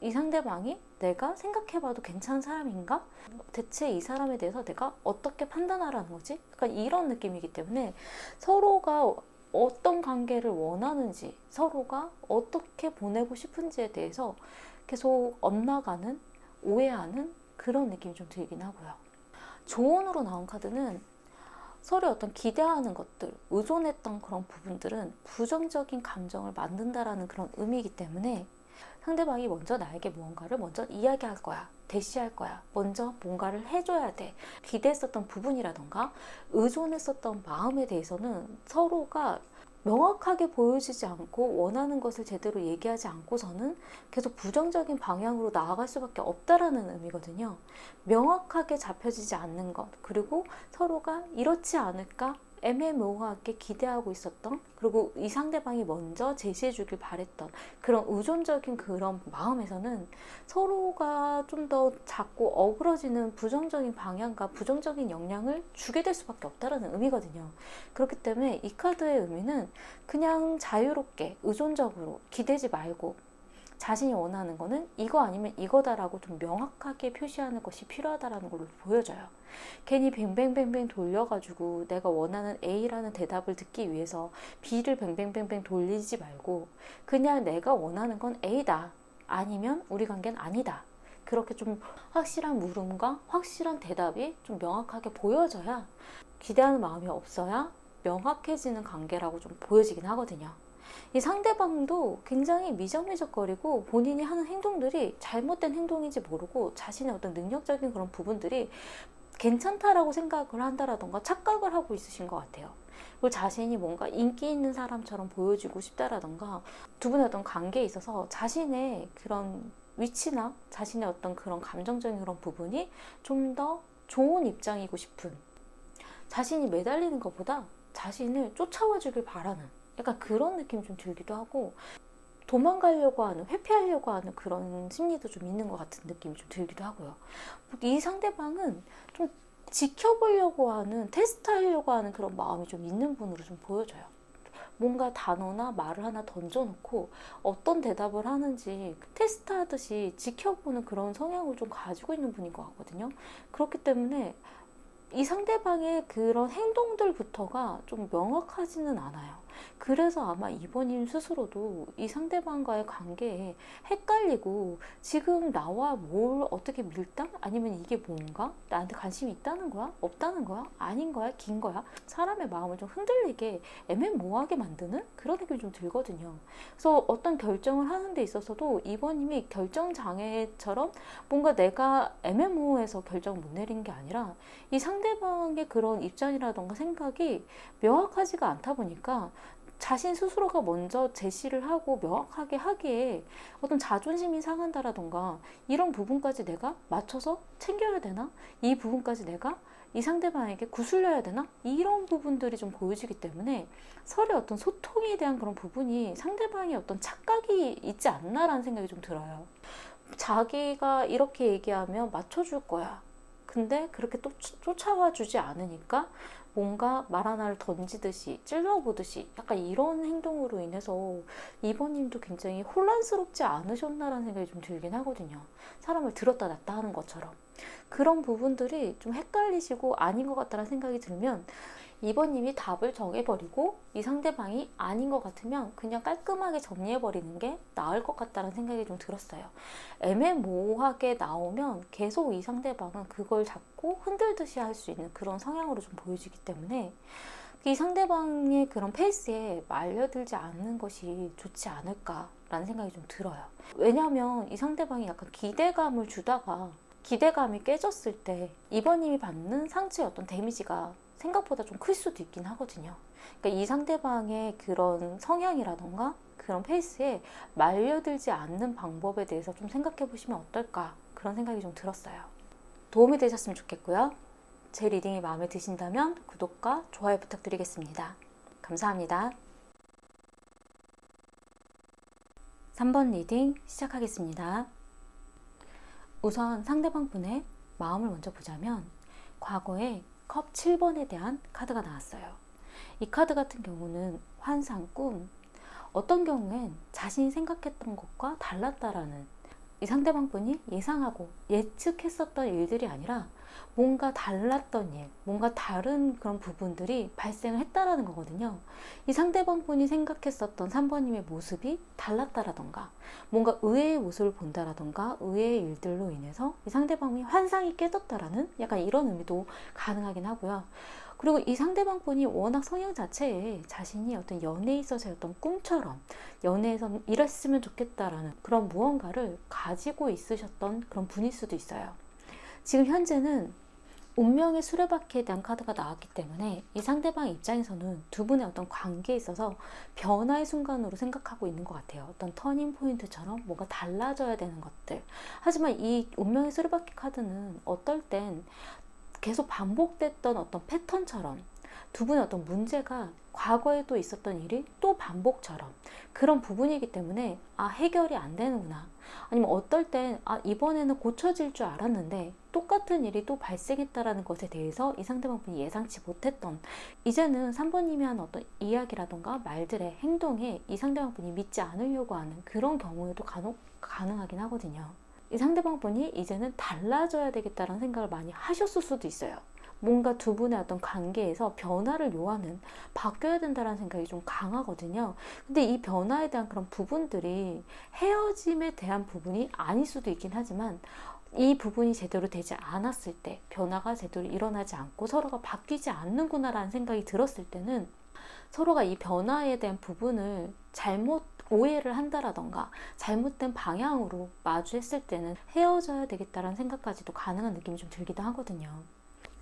이 상대방이 내가 생각해봐도 괜찮은 사람인가? 대체 이 사람에 대해서 내가 어떻게 판단하라는 거지? 약간 이런 느낌이기 때문에 서로가 어떤 관계를 원하는지, 서로가 어떻게 보내고 싶은지에 대해서 계속 엇나가는, 오해하는 그런 느낌이 좀 들긴 하고요. 조언으로 나온 카드는 서로 어떤 기대하는 것들, 의존했던 그런 부분들은 부정적인 감정을 만든다라는 그런 의미이기 때문에 상대방이 먼저 나에게 무언가를 먼저 이야기할 거야, 대시할 거야, 먼저 뭔가를 해줘야 돼. 기대했었던 부분이라던가 의존했었던 마음에 대해서는 서로가 명확하게 보여지지 않고 원하는 것을 제대로 얘기하지 않고서는 계속 부정적인 방향으로 나아갈 수밖에 없다라는 의미거든요. 명확하게 잡혀지지 않는 것, 그리고 서로가 이렇지 않을까 애매모호하게 기대하고 있었던, 그리고 이 상대방이 먼저 제시해 주길 바랬던 그런 의존적인 그런 마음에서는 서로가 좀 더 자꾸 어그러지는 부정적인 방향과 부정적인 영향을 주게 될 수밖에 없다라는 의미거든요. 그렇기 때문에 이 카드의 의미는 그냥 자유롭게 의존적으로 기대지 말고 자신이 원하는 거는 이거 아니면 이거다라고 좀 명확하게 표시하는 것이 필요하다라는 걸로 보여져요. 괜히 뱅뱅뱅뱅 돌려가지고 내가 원하는 A라는 대답을 듣기 위해서 B를 뱅뱅뱅뱅 돌리지 말고 그냥 내가 원하는 건 A다, 아니면 우리 관계는 아니다, 그렇게 좀 확실한 물음과 확실한 대답이 좀 명확하게 보여져야, 기대하는 마음이 없어야 명확해지는 관계라고 좀 보여지긴 하거든요. 이 상대방도 굉장히 미적미적거리고 본인이 하는 행동들이 잘못된 행동인지 모르고 자신의 어떤 능력적인 그런 부분들이 괜찮다라고 생각을 한다라던가 착각을 하고 있으신 것 같아요. 그리고 자신이 뭔가 인기 있는 사람처럼 보여지고 싶다라던가 두 분의 어떤 관계에 있어서 자신의 그런 위치나 자신의 어떤 그런 감정적인 그런 부분이 좀 더 좋은 입장이고 싶은, 자신이 매달리는 것보다 자신을 쫓아와 주길 바라는 약간 그런 느낌이 좀 들기도 하고, 도망가려고 하는, 회피하려고 하는 그런 심리도 좀 있는 것 같은 느낌이 좀 들기도 하고요. 이 상대방은 좀 지켜보려고 하는, 테스트하려고 하는 그런 마음이 좀 있는 분으로 좀 보여져요. 뭔가 단어나 말을 하나 던져놓고 어떤 대답을 하는지 테스트하듯이 지켜보는 그런 성향을 좀 가지고 있는 분인 것 같거든요. 그렇기 때문에 이 상대방의 그런 행동들부터가 좀 명확하지는 않아요. 그래서 아마 이번님 스스로도 이 상대방과의 관계에 헷갈리고 지금 나와 뭘 어떻게 밀당? 아니면 이게 뭔가? 나한테 관심이 있다는 거야? 없다는 거야? 아닌 거야? 긴 거야? 사람의 마음을 좀 흔들리게 애매모호하게 만드는 그런 느낌이 좀 들거든요. 그래서 어떤 결정을 하는 데 있어서도 이번님이 결정장애처럼 뭔가 내가 애매모호해서 결정을 못 내린 게 아니라 이 상대방의 그런 입장이라던가 생각이 명확하지가 않다 보니까 자신 스스로가 먼저 제시를 하고 명확하게 하기에 어떤 자존심이 상한다라던가 이런 부분까지 내가 맞춰서 챙겨야 되나? 이 부분까지 내가 이 상대방에게 구슬려야 되나? 이런 부분들이 좀 보여지기 때문에 서로의 어떤 소통에 대한 그런 부분이 상대방의 어떤 착각이 있지 않나라는 생각이 좀 들어요. 자기가 이렇게 얘기하면 맞춰줄 거야. 근데 그렇게 또 쫓아와 주지 않으니까 뭔가 말 하나를 던지듯이 찔러보듯이 약간 이런 행동으로 인해서 이번님도 굉장히 혼란스럽지 않으셨나라는 생각이 좀 들긴 하거든요. 사람을 들었다 놨다 하는 것처럼 그런 부분들이 좀 헷갈리시고 아닌 것 같다는 생각이 들면 이번님이 답을 정해버리고 이 상대방이 아닌 것 같으면 그냥 깔끔하게 정리해버리는 게 나을 것 같다는 생각이 좀 들었어요. 애매모호하게 나오면 계속 이 상대방은 그걸 잡고 흔들듯이 할 수 있는 그런 성향으로 좀 보여지기 때문에 이 상대방의 그런 페이스에 말려들지 않는 것이 좋지 않을까라는 생각이 좀 들어요. 왜냐하면 이 상대방이 약간 기대감을 주다가 기대감이 깨졌을 때 이번님이 받는 상처의 어떤 데미지가 생각보다 좀 클 수도 있긴 하거든요. 그러니까 이 상대방의 그런 성향이라던가 그런 페이스에 말려들지 않는 방법에 대해서 좀 생각해 보시면 어떨까, 그런 생각이 좀 들었어요. 도움이 되셨으면 좋겠고요. 제 리딩이 마음에 드신다면 구독과 좋아요 부탁드리겠습니다. 감사합니다. 3번 리딩 시작하겠습니다. 우선 상대방 분의 마음을 먼저 보자면 과거에 컵 7번에 대한 카드가 나왔어요. 이 카드 같은 경우는 환상, 꿈, 어떤 경우엔 자신이 생각했던 것과 달랐다라는, 이 상대방 분이 예상하고 예측했었던 일들이 아니라 뭔가 달랐던 일, 뭔가 다른 그런 부분들이 발생을 했다라는 거거든요. 이 상대방 분이 생각했었던 3번님의 모습이 달랐다라던가, 뭔가 의외의 모습을 본다라던가, 의외의 일들로 인해서 이 상대방이 환상이 깨졌다라는 약간 이런 의미도 가능하긴 하고요. 그리고 이 상대방 분이 워낙 성향 자체에 자신이 어떤 연애에 있어서의 어떤 꿈처럼 연애에서 이랬으면 좋겠다라는 그런 무언가를 가지고 있으셨던 그런 분일 수도 있어요. 지금 현재는 운명의 수레바퀴에 대한 카드가 나왔기 때문에 이 상대방 입장에서는 두 분의 어떤 관계에 있어서 변화의 순간으로 생각하고 있는 것 같아요. 어떤 터닝 포인트처럼 뭔가 달라져야 되는 것들. 하지만 이 운명의 수레바퀴 카드는 어떨 땐 계속 반복됐던 어떤 패턴처럼 두 분의 어떤 문제가 과거에도 있었던 일이 또 반복처럼 그런 부분이기 때문에 해결이 안 되는구나, 아니면 어떨 땐 이번에는 고쳐질 줄 알았는데 똑같은 일이 또 발생했다라는 것에 대해서 이 상대방 분이 예상치 못했던, 이제는 3번님이 한 어떤 이야기라던가 말들의 행동에 이 상대방 분이 믿지 않으려고 하는 그런 경우에도 간혹 가능하긴 하거든요. 이 상대방 분이 이제는 달라져야 되겠다는 생각을 많이 하셨을 수도 있어요. 뭔가 두 분의 어떤 관계에서 변화를 요하는, 바뀌어야 된다는 생각이 좀 강하거든요. 근데 이 변화에 대한 그런 부분들이 헤어짐에 대한 부분이 아닐 수도 있긴 하지만 이 부분이 제대로 되지 않았을 때, 변화가 제대로 일어나지 않고 서로가 바뀌지 않는구나라는 생각이 들었을 때는 서로가 이 변화에 대한 부분을 잘못 오해를 한다라던가 잘못된 방향으로 마주했을 때는 헤어져야 되겠다라는 생각까지도 가능한 느낌이 좀 들기도 하거든요.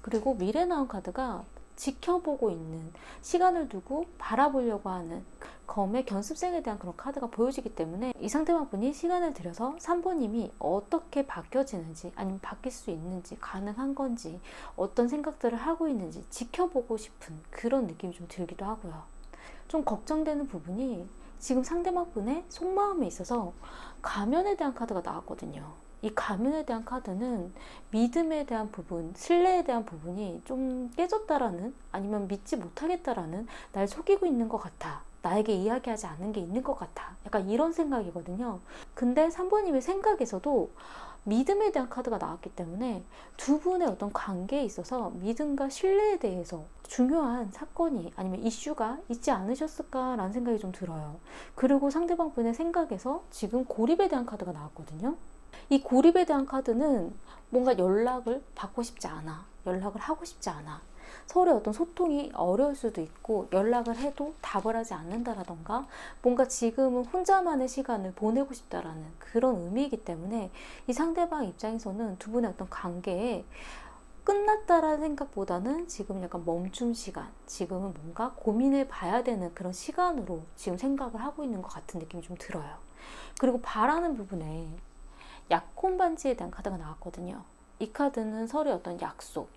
그리고 미래 나온 카드가 지켜보고 있는, 시간을 두고 바라보려고 하는 검의 견습생에 대한 그런 카드가 보여지기 때문에 이 상대방 분이 시간을 들여서 3번님이 어떻게 바뀌어지는지, 아니면 바뀔 수 있는지, 가능한 건지, 어떤 생각들을 하고 있는지 지켜보고 싶은 그런 느낌이 좀 들기도 하고요. 좀 걱정되는 부분이 지금 상대방 분의 속마음에 있어서 가면에 대한 카드가 나왔거든요. 이 가면에 대한 카드는 믿음에 대한 부분, 신뢰에 대한 부분이 좀 깨졌다라는, 아니면 믿지 못하겠다라는, 날 속이고 있는 것 같아, 나에게 이야기하지 않는 게 있는 것 같아, 약간 이런 생각이거든요. 근데 3번님의 생각에서도 믿음에 대한 카드가 나왔기 때문에 두 분의 어떤 관계에 있어서 믿음과 신뢰에 대해서 중요한 사건이 아니면 이슈가 있지 않으셨을까라는 생각이 좀 들어요. 그리고 상대방 분의 생각에서 지금 고립에 대한 카드가 나왔거든요. 이 고립에 대한 카드는 뭔가 연락을 받고 싶지 않아, 연락을 하고 싶지 않아, 서로의 어떤 소통이 어려울 수도 있고 연락을 해도 답을 하지 않는다라던가, 뭔가 지금은 혼자만의 시간을 보내고 싶다라는 그런 의미이기 때문에 이 상대방 입장에서는 두 분의 어떤 관계에 끝났다라는 생각보다는 지금 약간 멈춤 시간, 지금은 뭔가 고민해 봐야 되는 그런 시간으로 지금 생각을 하고 있는 것 같은 느낌이 좀 들어요. 그리고 바라는 부분에 약혼 반지에 대한 카드가 나왔거든요. 이 카드는 서로의 어떤 약속,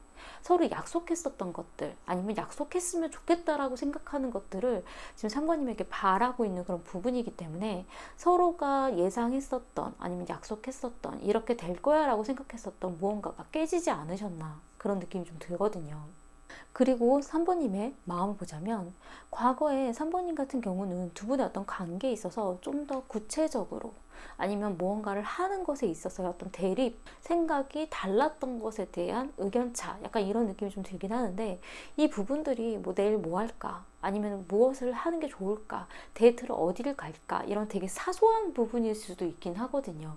서로 약속했었던 것들, 아니면 약속했으면 좋겠다라고 생각하는 것들을 지금 상관님에게 바라고 있는 그런 부분이기 때문에 서로가 예상했었던, 아니면 약속했었던, 이렇게 될 거야 라고 생각했었던 무언가가 깨지지 않으셨나, 그런 느낌이 좀 들거든요. 그리고 3번님의 마음을 보자면 과거에 3번님 같은 경우는 두 분의 어떤 관계에 있어서 좀 더 구체적으로, 아니면 무언가를 하는 것에 있어서의 어떤 대립, 생각이 달랐던 것에 대한 의견차, 약간 이런 느낌이 좀 들긴 하는데, 이 부분들이 뭐 내일 뭐 할까, 아니면 무엇을 하는 게 좋을까, 데이트를 어디를 갈까, 이런 되게 사소한 부분일 수도 있긴 하거든요.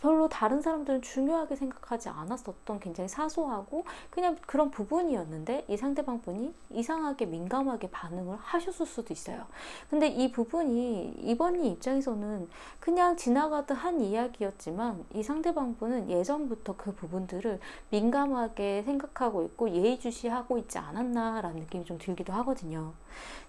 별로 다른 사람들은 중요하게 생각하지 않았었던 굉장히 사소하고 그냥 그런 부분이었는데 이 상대방 분이 이상하게 민감하게 반응을 하셨을 수도 있어요. 근데 이 부분이 이번님 입장에서는 그냥 지나 지나가듯 한 이야기였지만 이 상대방 분은 예전부터 그 부분들을 민감하게 생각하고 있고 예의주시하고 있지 않았나라는 느낌이 좀 들기도 하거든요.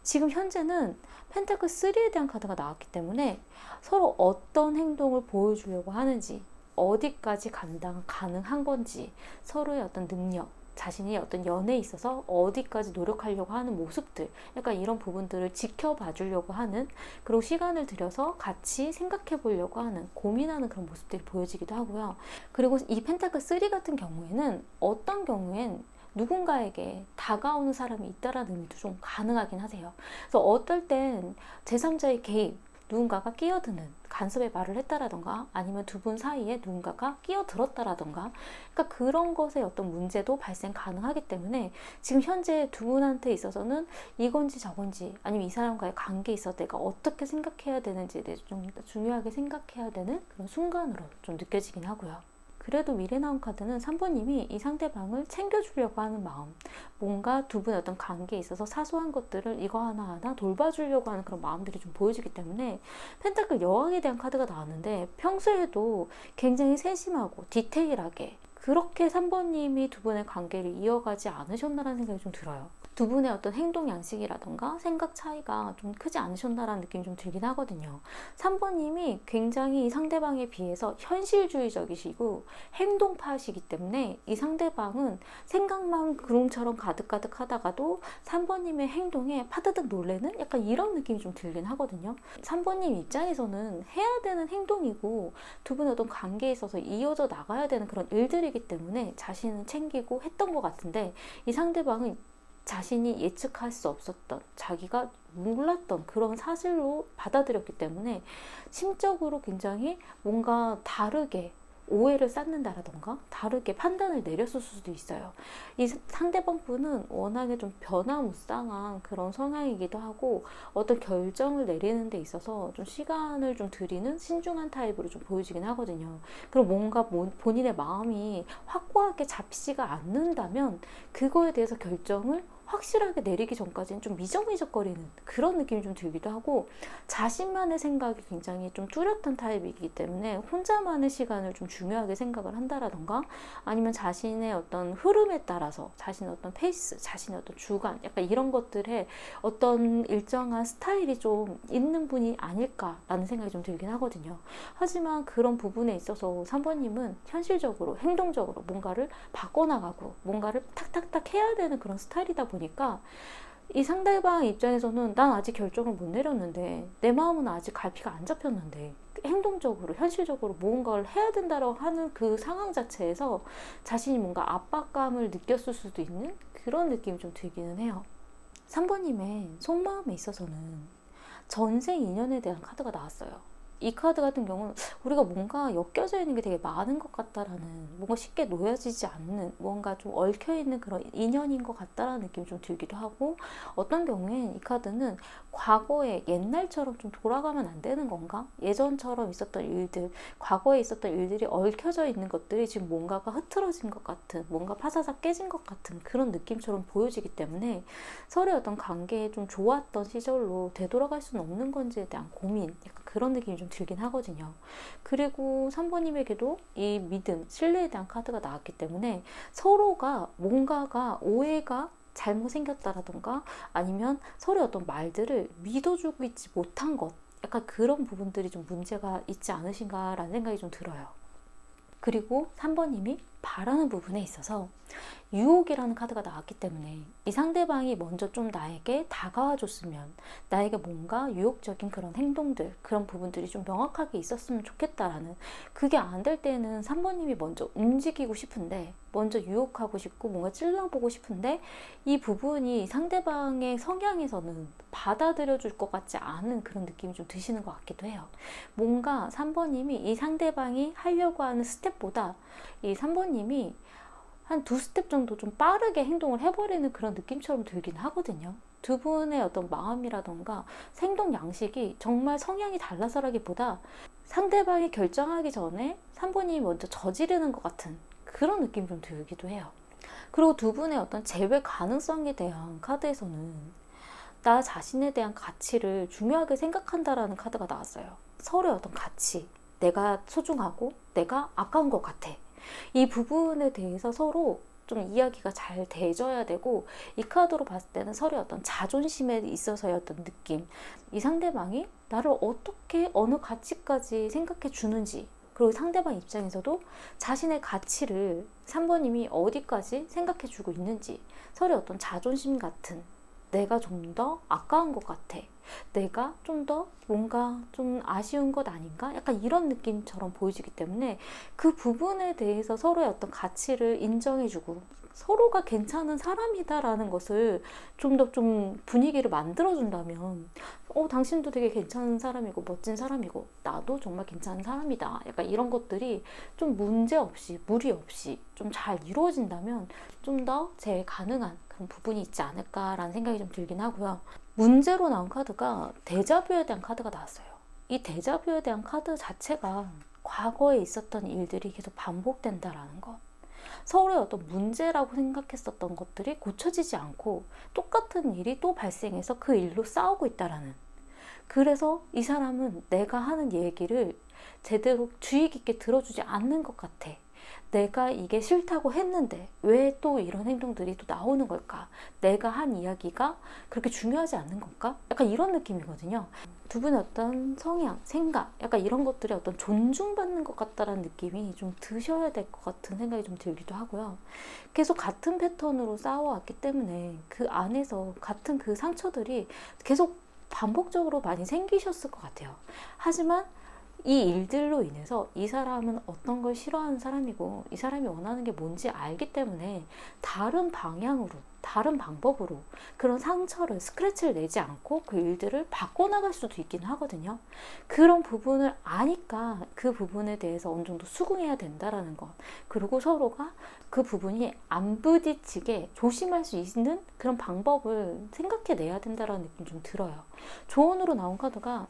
지금 현재는 펜타클 3에 대한 카드가 나왔기 때문에 서로 어떤 행동을 보여주려고 하는지, 어디까지 가능한 건지, 서로의 어떤 능력, 자신이 어떤 연애에 있어서 어디까지 노력하려고 하는 모습들, 약간 이런 부분들을 지켜봐 주려고 하는, 그리고 시간을 들여서 같이 생각해 보려고 하는, 고민하는 그런 모습들이 보여지기도 하고요. 그리고 이 펜타클 3 같은 경우에는 어떤 경우엔 누군가에게 다가오는 사람이 있다라는 의미도 좀 가능하긴 하세요. 그래서 어떨 땐 제3자의 개입, 누군가가 끼어드는, 간섭의 말을 했다라던가 아니면 두 분 사이에 누군가가 끼어들었다라던가, 그러니까 그런 것의 어떤 문제도 발생 가능하기 때문에 지금 현재 두 분한테 있어서는 이건지 저건지, 아니면 이 사람과의 관계에 있어서 내가 어떻게 생각해야 되는지에 대해서 좀 중요하게 생각해야 되는 그런 순간으로 좀 느껴지긴 하고요. 그래도 미래 나온 카드는 3번님이 이 상대방을 챙겨주려고 하는 마음, 뭔가 두 분의 어떤 관계에 있어서 사소한 것들을 이거 하나하나 돌봐주려고 하는 그런 마음들이 좀 보여지기 때문에, 펜타클 여왕에 대한 카드가 나왔는데 평소에도 굉장히 세심하고 디테일하게 그렇게 3번님이 두 분의 관계를 이어가지 않으셨나라는 생각이 좀 들어요. 두 분의 어떤 행동 양식이라던가 생각 차이가 좀 크지 않으셨나라는 느낌이 좀 들긴 하거든요. 3번님이 굉장히 상대방에 비해서 현실주의적이시고 행동파시기 때문에 이 상대방은 생각만 구름처럼 가득가득 하다가도 3번님의 행동에 파드득 놀래는 약간 이런 느낌이 좀 들긴 하거든요. 3번님 입장에서는 해야 되는 행동이고 두 분의 어떤 관계에 있어서 이어져 나가야 되는 그런 일들이기 때문에 자신은 챙기고 했던 것 같은데, 이 상대방은 자신이 예측할 수 없었던, 자기가 몰랐던 그런 사실로 받아들였기 때문에 심적으로 굉장히 뭔가 다르게 오해를 쌓는다라던가 다르게 판단을 내렸을 수도 있어요. 이 상대방 분은 워낙에 좀 변화무쌍한 그런 성향이기도 하고 어떤 결정을 내리는 데 있어서 좀 시간을 좀 들이는 신중한 타입으로 좀 보여지긴 하거든요. 그럼 뭔가 본인의 마음이 확고하게 잡히지가 않는다면 그거에 대해서 결정을 확실하게 내리기 전까지는 좀 미적미적거리는 그런 느낌이 좀 들기도 하고, 자신만의 생각이 굉장히 좀 뚜렷한 타입이기 때문에 혼자만의 시간을 좀 중요하게 생각을 한다라던가, 아니면 자신의 어떤 흐름에 따라서 자신의 어떤 페이스, 자신의 어떤 주관, 약간 이런 것들에 어떤 일정한 스타일이 좀 있는 분이 아닐까라는 생각이 좀 들긴 하거든요. 하지만 그런 부분에 있어서 3번님은 현실적으로 행동적으로 뭔가를 바꿔나가고 뭔가를 탁탁탁 해야 되는 그런 스타일이다 보니까 이 상대방 입장에서는 난 아직 결정을 못 내렸는데, 내 마음은 아직 갈피가 안 잡혔는데 행동적으로 현실적으로 무언가를 해야 된다고 하는 그 상황 자체에서 자신이 뭔가 압박감을 느꼈을 수도 있는 그런 느낌이 좀 들기는 해요. 3번님의 속마음에 있어서는 전생 인연에 대한 카드가 나왔어요. 이 카드 같은 경우는 우리가 뭔가 엮여져 있는 게 되게 많은 것 같다라는, 뭔가 쉽게 놓여지지 않는, 뭔가 좀 얽혀있는 그런 인연인 것 같다라는 느낌이 좀 들기도 하고, 어떤 경우엔 이 카드는 과거에 옛날처럼 좀 돌아가면 안 되는 건가? 예전처럼 있었던 일들, 과거에 있었던 일들이 얽혀져 있는 것들이 지금 뭔가가 흐트러진 것 같은, 뭔가 파사삭 깨진 것 같은 그런 느낌처럼 보여지기 때문에 서로의 어떤 관계에 좀 좋았던 시절로 되돌아갈 수는 없는 건지에 대한 고민, 약간 그런 느낌이 좀 들긴 하거든요. 그리고 3번님에게도 이 믿음, 신뢰에 대한 카드가 나왔기 때문에 서로가 뭔가가 오해가 잘못 생겼다라던가 아니면 서로의 어떤 말들을 믿어주고 있지 못한 것, 약간 그런 부분들이 좀 문제가 있지 않으신가라는 생각이 좀 들어요. 그리고 3번님이 바라는 부분에 있어서 유혹이라는 카드가 나왔기 때문에 이 상대방이 먼저 좀 나에게 다가와 줬으면, 나에게 뭔가 유혹적인 그런 행동들, 그런 부분들이 좀 명확하게 있었으면 좋겠다라는, 그게 안 될 때는 3번님이 먼저 움직이고 싶은데, 먼저 유혹하고 싶고 뭔가 찔러보고 싶은데 이 부분이 상대방의 성향에서는 받아들여 줄 것 같지 않은 그런 느낌이 좀 드시는 것 같기도 해요. 뭔가 3번님이 이 상대방이 하려고 하는 스텝보다 이 3번님이 한 두 스텝 정도 좀 빠르게 행동을 해버리는 그런 느낌처럼 들긴 하거든요. 두 분의 어떤 마음이라던가 생동 양식이 정말 성향이 달라서라기보다 상대방이 결정하기 전에 3번님이 먼저 저지르는 것 같은 그런 느낌이 좀 들기도 해요. 그리고 두 분의 어떤 재회 가능성에 대한 카드에서는 나 자신에 대한 가치를 중요하게 생각한다라는 카드가 나왔어요. 서로의 어떤 가치, 내가 소중하고 내가 아까운 것 같아. 이 부분에 대해서 서로 좀 이야기가 잘 돼져야 되고, 이 카드로 봤을 때는 서로의 어떤 자존심에 있어서의 어떤 느낌, 이 상대방이 나를 어떻게 어느 가치까지 생각해 주는지, 그리고 상대방 입장에서도 자신의 가치를 3번님이 어디까지 생각해 주고 있는지, 서로의 어떤 자존심 같은, 내가 좀 더 아까운 것 같아, 내가 좀 더 뭔가 좀 아쉬운 것 아닌가? 약간 이런 느낌처럼 보여지기 때문에 그 부분에 대해서 서로의 어떤 가치를 인정해주고 서로가 괜찮은 사람이다라는 것을 좀 더 좀 분위기를 만들어준다면, 당신도 되게 괜찮은 사람이고 멋진 사람이고 나도 정말 괜찮은 사람이다, 약간 이런 것들이 좀 문제 없이 무리 없이 좀 잘 이루어진다면 좀 더 제일 가능한 그런 부분이 있지 않을까라는 생각이 좀 들긴 하고요. 문제로 나온 카드가 데자뷰에 대한 카드가 나왔어요. 이 데자뷰에 대한 카드 자체가 과거에 있었던 일들이 계속 반복된다라는 것, 서로의 어떤 문제라고 생각했었던 것들이 고쳐지지 않고 똑같은 일이 또 발생해서 그 일로 싸우고 있다라는, 그래서 이 사람은 내가 하는 얘기를 제대로 주의 깊게 들어주지 않는 것 같아. 내가 이게 싫다고 했는데 왜 또 이런 행동들이 또 나오는 걸까? 내가 한 이야기가 그렇게 중요하지 않는 걸까? 약간 이런 느낌이거든요. 두 분의 어떤 성향, 생각, 약간 이런 것들이 어떤 존중받는 것 같다라는 느낌이 좀 드셔야 될 것 같은 생각이 좀 들기도 하고요. 계속 같은 패턴으로 싸워왔기 때문에 그 안에서 같은 그 상처들이 계속 반복적으로 많이 생기셨을 것 같아요. 하지만 이 일들로 인해서 이 사람은 어떤 걸 싫어하는 사람이고 이 사람이 원하는 게 뭔지 알기 때문에 다른 방향으로, 다른 방법으로 그런 상처를, 스크래치를 내지 않고 그 일들을 바꿔나갈 수도 있긴 하거든요. 그런 부분을 아니까 그 부분에 대해서 어느 정도 수긍해야 된다라는 것, 그리고 서로가 그 부분이 안 부딪히게 조심할 수 있는 그런 방법을 생각해내야 된다라는 느낌이 좀 들어요. 조언으로 나온 카드가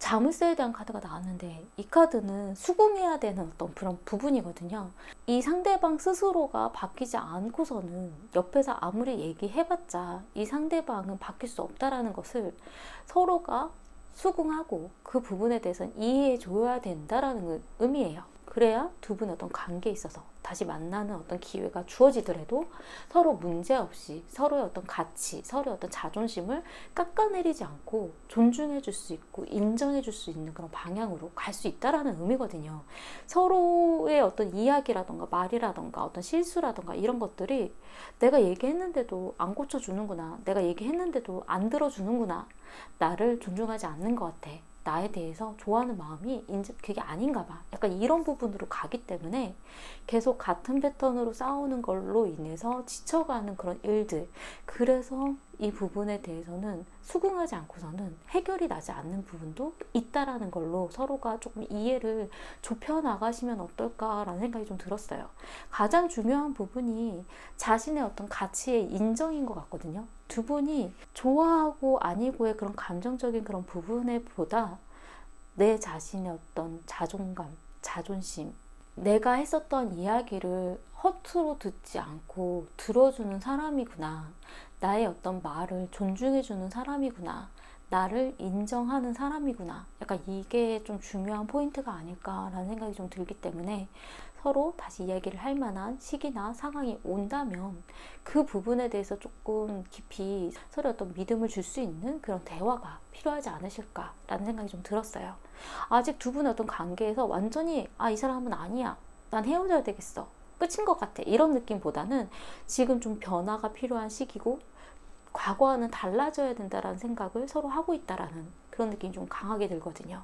자물쇠에 대한 카드가 나왔는데, 이 카드는 수긍해야 되는 어떤 그런 부분이거든요. 이 상대방 스스로가 바뀌지 않고서는 옆에서 아무리 얘기해봤자 이 상대방은 바뀔 수 없다라는 것을 서로가 수긍하고 그 부분에 대해서는 이해해줘야 된다라는 의미예요. 그래야 두 분의 어떤 관계에 있어서 다시 만나는 어떤 기회가 주어지더라도 서로 문제없이 서로의 어떤 가치, 서로의 어떤 자존심을 깎아내리지 않고 존중해 줄 수 있고 인정해 줄 수 있는 그런 방향으로 갈 수 있다라는 의미거든요. 서로의 어떤 이야기라던가 말이라던가 어떤 실수라던가 이런 것들이 내가 얘기했는데도 안 고쳐주는구나, 내가 얘기했는데도 안 들어주는구나, 나를 존중하지 않는 것 같아, 나에 대해서 좋아하는 마음이 이제 그게 아닌가 봐, 약간 이런 부분으로 가기 때문에 계속 같은 패턴으로 싸우는 걸로 인해서 지쳐가는 그런 일들, 그래서 이 부분에 대해서는 수긍하지 않고서는 해결이 나지 않는 부분도 있다라는 걸로 서로가 조금 이해를 좁혀 나가시면 어떨까라는 생각이 좀 들었어요. 가장 중요한 부분이 자신의 어떤 가치의 인정인 것 같거든요. 두 분이 좋아하고 아니고의 그런 감정적인 그런 부분에 보다 내 자신의 어떤 자존감, 자존심, 내가 했었던 이야기를 허투루 듣지 않고 들어주는 사람이구나, 나의 어떤 말을 존중해주는 사람이구나, 나를 인정하는 사람이구나, 약간 이게 좀 중요한 포인트가 아닐까라는 생각이 좀 들기 때문에 서로 다시 이야기를 할 만한 시기나 상황이 온다면 그 부분에 대해서 조금 깊이 서로 어떤 믿음을 줄 수 있는 그런 대화가 필요하지 않으실까라는 생각이 좀 들었어요. 아직 두 분의 어떤 관계에서 완전히 이 사람은 아니야, 난 헤어져야 되겠어, 끝인 것 같아, 이런 느낌보다는 지금 좀 변화가 필요한 시기고 과거와는 달라져야 된다라는 생각을 서로 하고 있다라는 그런 느낌이 좀 강하게 들거든요.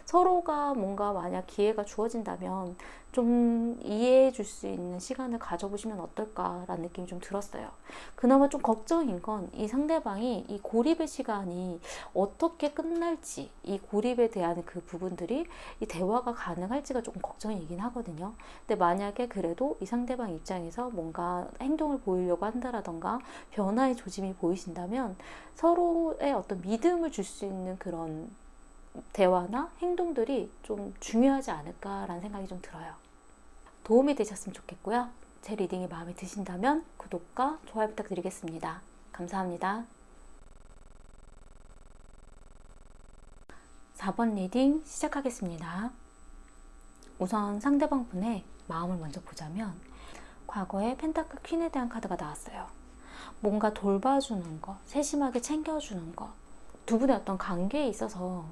서로가 뭔가 만약 기회가 주어진다면 좀 이해해 줄 수 있는 시간을 가져보시면 어떨까라는 느낌이 좀 들었어요. 그나마 좀 걱정인 건 이 상대방이 이 고립의 시간이 어떻게 끝날지, 이 고립에 대한 그 부분들이 이 대화가 가능할지가 조금 걱정이긴 하거든요. 근데 만약에 그래도 이 상대방 입장에서 뭔가 행동을 보이려고 한다라던가 변화의 조짐이 보이신다면 서로의 어떤 믿음을 줄 수 있는 그런 대화나 행동들이 좀 중요하지 않을까라는 생각이 좀 들어요. 도움이 되셨으면 좋겠고요. 제 리딩이 마음에 드신다면 구독과 좋아요 부탁드리겠습니다. 감사합니다. 4번 리딩 시작하겠습니다. 우선 상대방 분의 마음을 먼저 보자면 과거에 펜타클 퀸에 대한 카드가 나왔어요. 뭔가 돌봐주는 것, 세심하게 챙겨주는 것, 두 분의 어떤 관계에 있어서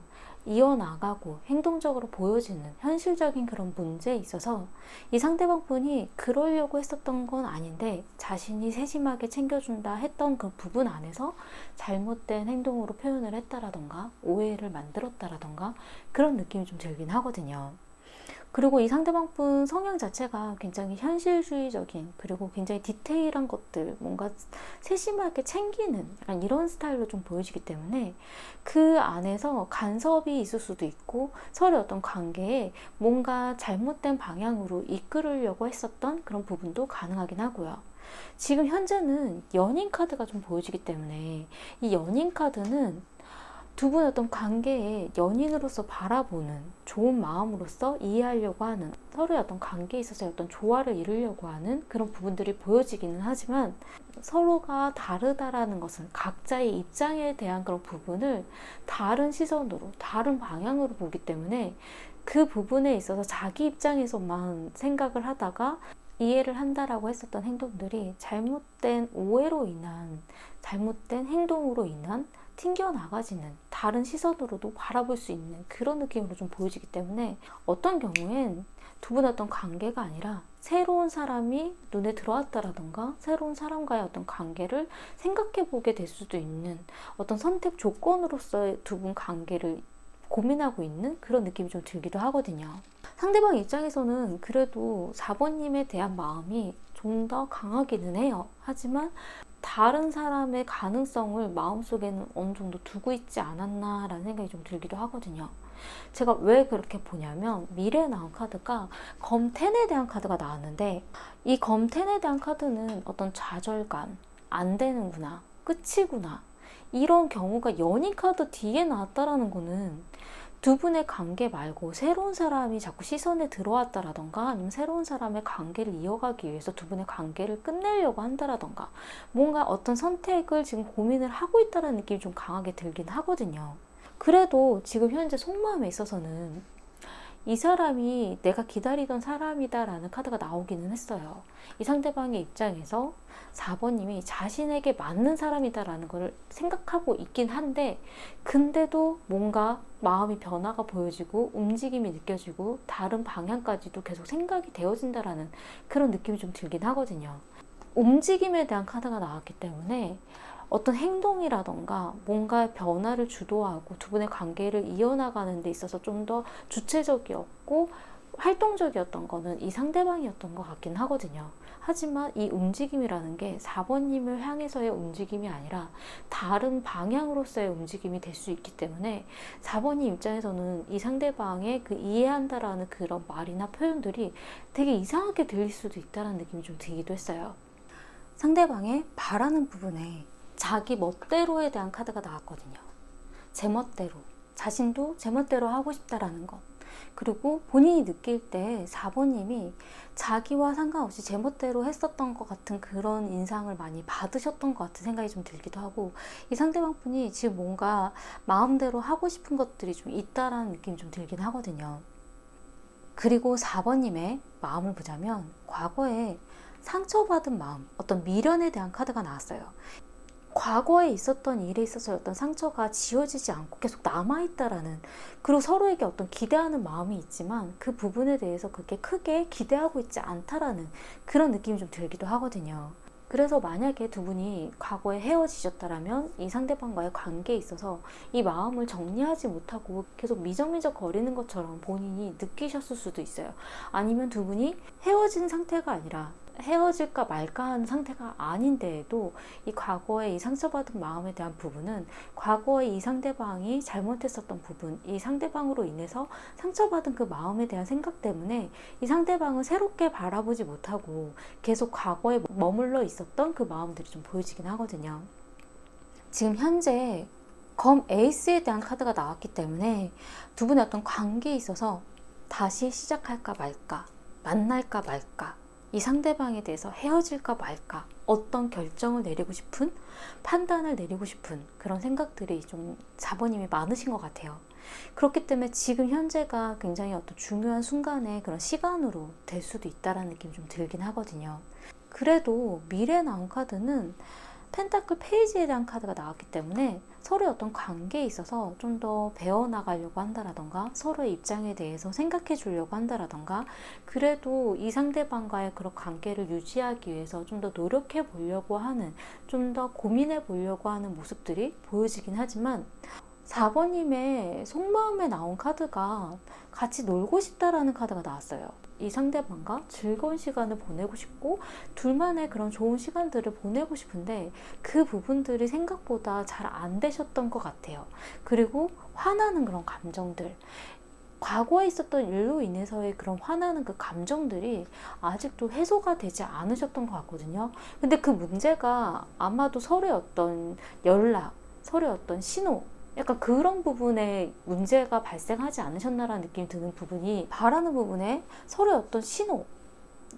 이어나가고 행동적으로 보여지는 현실적인 그런 문제에 있어서 이 상대방 분이 그러려고 했었던 건 아닌데 자신이 세심하게 챙겨준다 했던 그 부분 안에서 잘못된 행동으로 표현을 했다라던가 오해를 만들었다라던가 그런 느낌이 좀 들긴 하거든요. 그리고 이 상대방 분 성향 자체가 굉장히 현실주의적인, 그리고 굉장히 디테일한 것들, 뭔가 세심하게 챙기는 약간 이런 스타일로 좀 보여지기 때문에 그 안에서 간섭이 있을 수도 있고 서로의 어떤 관계에 뭔가 잘못된 방향으로 이끌으려고 했었던 그런 부분도 가능하긴 하고요. 지금 현재는 연인 카드가 좀 보여지기 때문에 이 연인 카드는 두 분의 어떤 관계에 연인으로서 바라보는 좋은 마음으로서 이해하려고 하는, 서로의 어떤 관계에 있어서 어떤 조화를 이루려고 하는 그런 부분들이 보여지기는 하지만 서로가 다르다라는 것은 각자의 입장에 대한 그런 부분을 다른 시선으로 다른 방향으로 보기 때문에 그 부분에 있어서 자기 입장에서만 생각을 하다가 이해를 한다라고 했었던 행동들이 잘못된 오해로 인한, 잘못된 행동으로 인한 튕겨나가지는, 다른 시선으로도 바라볼 수 있는 그런 느낌으로 좀 보여지기 때문에 어떤 경우엔 두 분의 어떤 관계가 아니라 새로운 사람이 눈에 들어왔다라던가 새로운 사람과의 어떤 관계를 생각해 보게 될 수도 있는 어떤 선택 조건으로서의 두 분 관계를 고민하고 있는 그런 느낌이 좀 들기도 하거든요. 상대방 입장에서는 그래도 4번님에 대한 마음이 좀 더 강하기는 해요. 하지만 다른 사람의 가능성을 마음속에는 어느 정도 두고 있지 않았나라는 생각이 좀 들기도 하거든요. 제가 왜 그렇게 보냐면 미래에 나온 카드가 검텐에 대한 카드가 나왔는데 이 검텐에 대한 카드는 어떤 좌절감, 안 되는구나, 끝이구나, 이런 경우가 연인 카드 뒤에 나왔다라는 거는 두 분의 관계 말고 새로운 사람이 자꾸 시선에 들어왔다라던가 아니면 새로운 사람의 관계를 이어가기 위해서 두 분의 관계를 끝내려고 한다라던가 뭔가 어떤 선택을 지금 고민을 하고 있다는 느낌이 좀 강하게 들긴 하거든요. 그래도 지금 현재 속마음에 있어서는 이 사람이 내가 기다리던 사람이다 라는 카드가 나오기는 했어요. 이 상대방의 입장에서 4번님이 자신에게 맞는 사람이다 라는 걸 생각하고 있긴 한데 근데도 뭔가 마음이 변화가 보여지고 움직임이 느껴지고 다른 방향까지도 계속 생각이 되어진다라는 그런 느낌이 좀 들긴 하거든요. 움직임에 대한 카드가 나왔기 때문에 어떤 행동이라던가 뭔가 변화를 주도하고 두 분의 관계를 이어나가는 데 있어서 좀 더 주체적이었고 활동적이었던 거는 이 상대방이었던 것 같긴 하거든요. 하지만 이 움직임이라는 게 4번님을 향해서의 움직임이 아니라 다른 방향으로서의 움직임이 될 수 있기 때문에 4번님 입장에서는 이 상대방의 그 이해한다라는 그런 말이나 표현들이 되게 이상하게 들릴 수도 있다는 느낌이 좀 들기도 했어요. 상대방의 바라는 부분에 자기 멋대로에 대한 카드가 나왔거든요. 제 멋대로, 자신도 제 멋대로 하고 싶다라는 것. 그리고 본인이 느낄 때 4번님이 자기와 상관없이 제 멋대로 했었던 것 같은 그런 인상을 많이 받으셨던 것 같은 생각이 좀 들기도 하고 이 상대방 분이 지금 뭔가 마음대로 하고 싶은 것들이 좀 있다라는 느낌이 좀 들긴 하거든요. 그리고 4번님의 마음을 보자면 과거에 상처받은 마음, 어떤 미련에 대한 카드가 나왔어요. 과거에 있었던 일에 있어서 어떤 상처가 지워지지 않고 계속 남아있다라는, 그리고 서로에게 어떤 기대하는 마음이 있지만 그 부분에 대해서 그렇게 크게 기대하고 있지 않다라는 그런 느낌이 좀 들기도 하거든요. 그래서 만약에 두 분이 과거에 헤어지셨다라면 이 상대방과의 관계에 있어서 이 마음을 정리하지 못하고 계속 미적미적 거리는 것처럼 본인이 느끼셨을 수도 있어요. 아니면 두 분이 헤어진 상태가 아니라 헤어질까 말까 하는 상태가 아닌데에도 이 과거에 이 상처받은 마음에 대한 부분은 과거에 이 상대방이 잘못했었던 부분, 이 상대방으로 인해서 상처받은 그 마음에 대한 생각 때문에 이 상대방을 새롭게 바라보지 못하고 계속 과거에 머물러 있었던 그 마음들이 좀 보여지긴 하거든요. 지금 현재 검 에이스에 대한 카드가 나왔기 때문에 두 분의 어떤 관계에 있어서 다시 시작할까 말까, 만날까 말까, 이 상대방에 대해서 헤어질까 말까, 어떤 결정을 내리고 싶은, 판단을 내리고 싶은 그런 생각들이 좀 4번님이 많으신 것 같아요. 그렇기 때문에 지금 현재가 굉장히 어떤 중요한 순간의 그런 시간으로 될 수도 있다라는 느낌이 좀 들긴 하거든요. 그래도 미래에 나온 카드는 펜타클 페이지에 대한 카드가 나왔기 때문에 서로의 어떤 관계에 있어서 좀 더 배워나가려고 한다라던가 서로의 입장에 대해서 생각해 주려고 한다라던가 그래도 이 상대방과의 그런 관계를 유지하기 위해서 좀 더 노력해 보려고 하는, 좀 더 고민해 보려고 하는 모습들이 보여지긴 하지만 4번님의 속마음에 나온 카드가 같이 놀고 싶다라는 카드가 나왔어요. 이 상대방과 즐거운 시간을 보내고 싶고 둘만의 그런 좋은 시간들을 보내고 싶은데 그 부분들이 생각보다 잘 안 되셨던 것 같아요. 그리고 화나는 그런 감정들, 과거에 있었던 일로 인해서의 그런 화나는 그 감정들이 아직도 해소가 되지 않으셨던 것 같거든요. 근데 그 문제가 아마도 서로의 어떤 연락, 서로의 어떤 신호, 약간 그런 부분에 문제가 발생하지 않으셨나라는 느낌이 드는 부분이, 바라는 부분에 서로의 어떤 신호,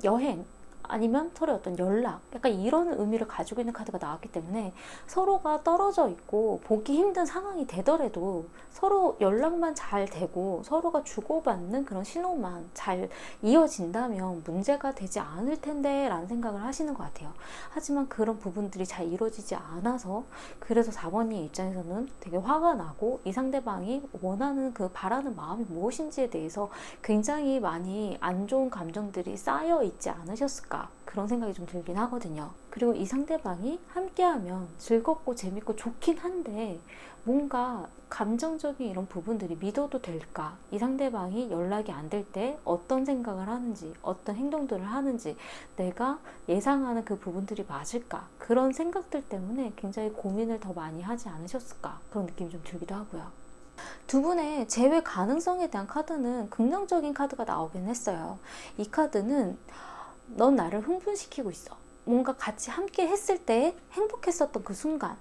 여행, 아니면 서로의 어떤 연락, 약간 이런 의미를 가지고 있는 카드가 나왔기 때문에 서로가 떨어져 있고 보기 힘든 상황이 되더라도 서로 연락만 잘 되고 서로가 주고받는 그런 신호만 잘 이어진다면 문제가 되지 않을 텐데 라는 생각을 하시는 것 같아요. 하지만 그런 부분들이 잘 이루어지지 않아서, 그래서 4번님 입장에서는 되게 화가 나고 이 상대방이 원하는 그 바라는 마음이 무엇인지에 대해서 굉장히 많이 안 좋은 감정들이 쌓여 있지 않으셨을까, 그런 생각이 좀 들긴 하거든요. 그리고 이 상대방이 함께하면 즐겁고 재밌고 좋긴 한데 뭔가 감정적인 이런 부분들이 믿어도 될까? 이 상대방이 연락이 안 될 때 어떤 생각을 하는지, 어떤 행동들을 하는지, 내가 예상하는 그 부분들이 맞을까? 그런 생각들 때문에 굉장히 고민을 더 많이 하지 않으셨을까? 그런 느낌이 좀 들기도 하고요. 두 분의 재회 가능성에 대한 카드는 긍정적인 카드가 나오긴 했어요. 이 카드는 넌 나를 흥분시키고 있어. 뭔가 같이 함께 했을 때 행복했었던 그 순간,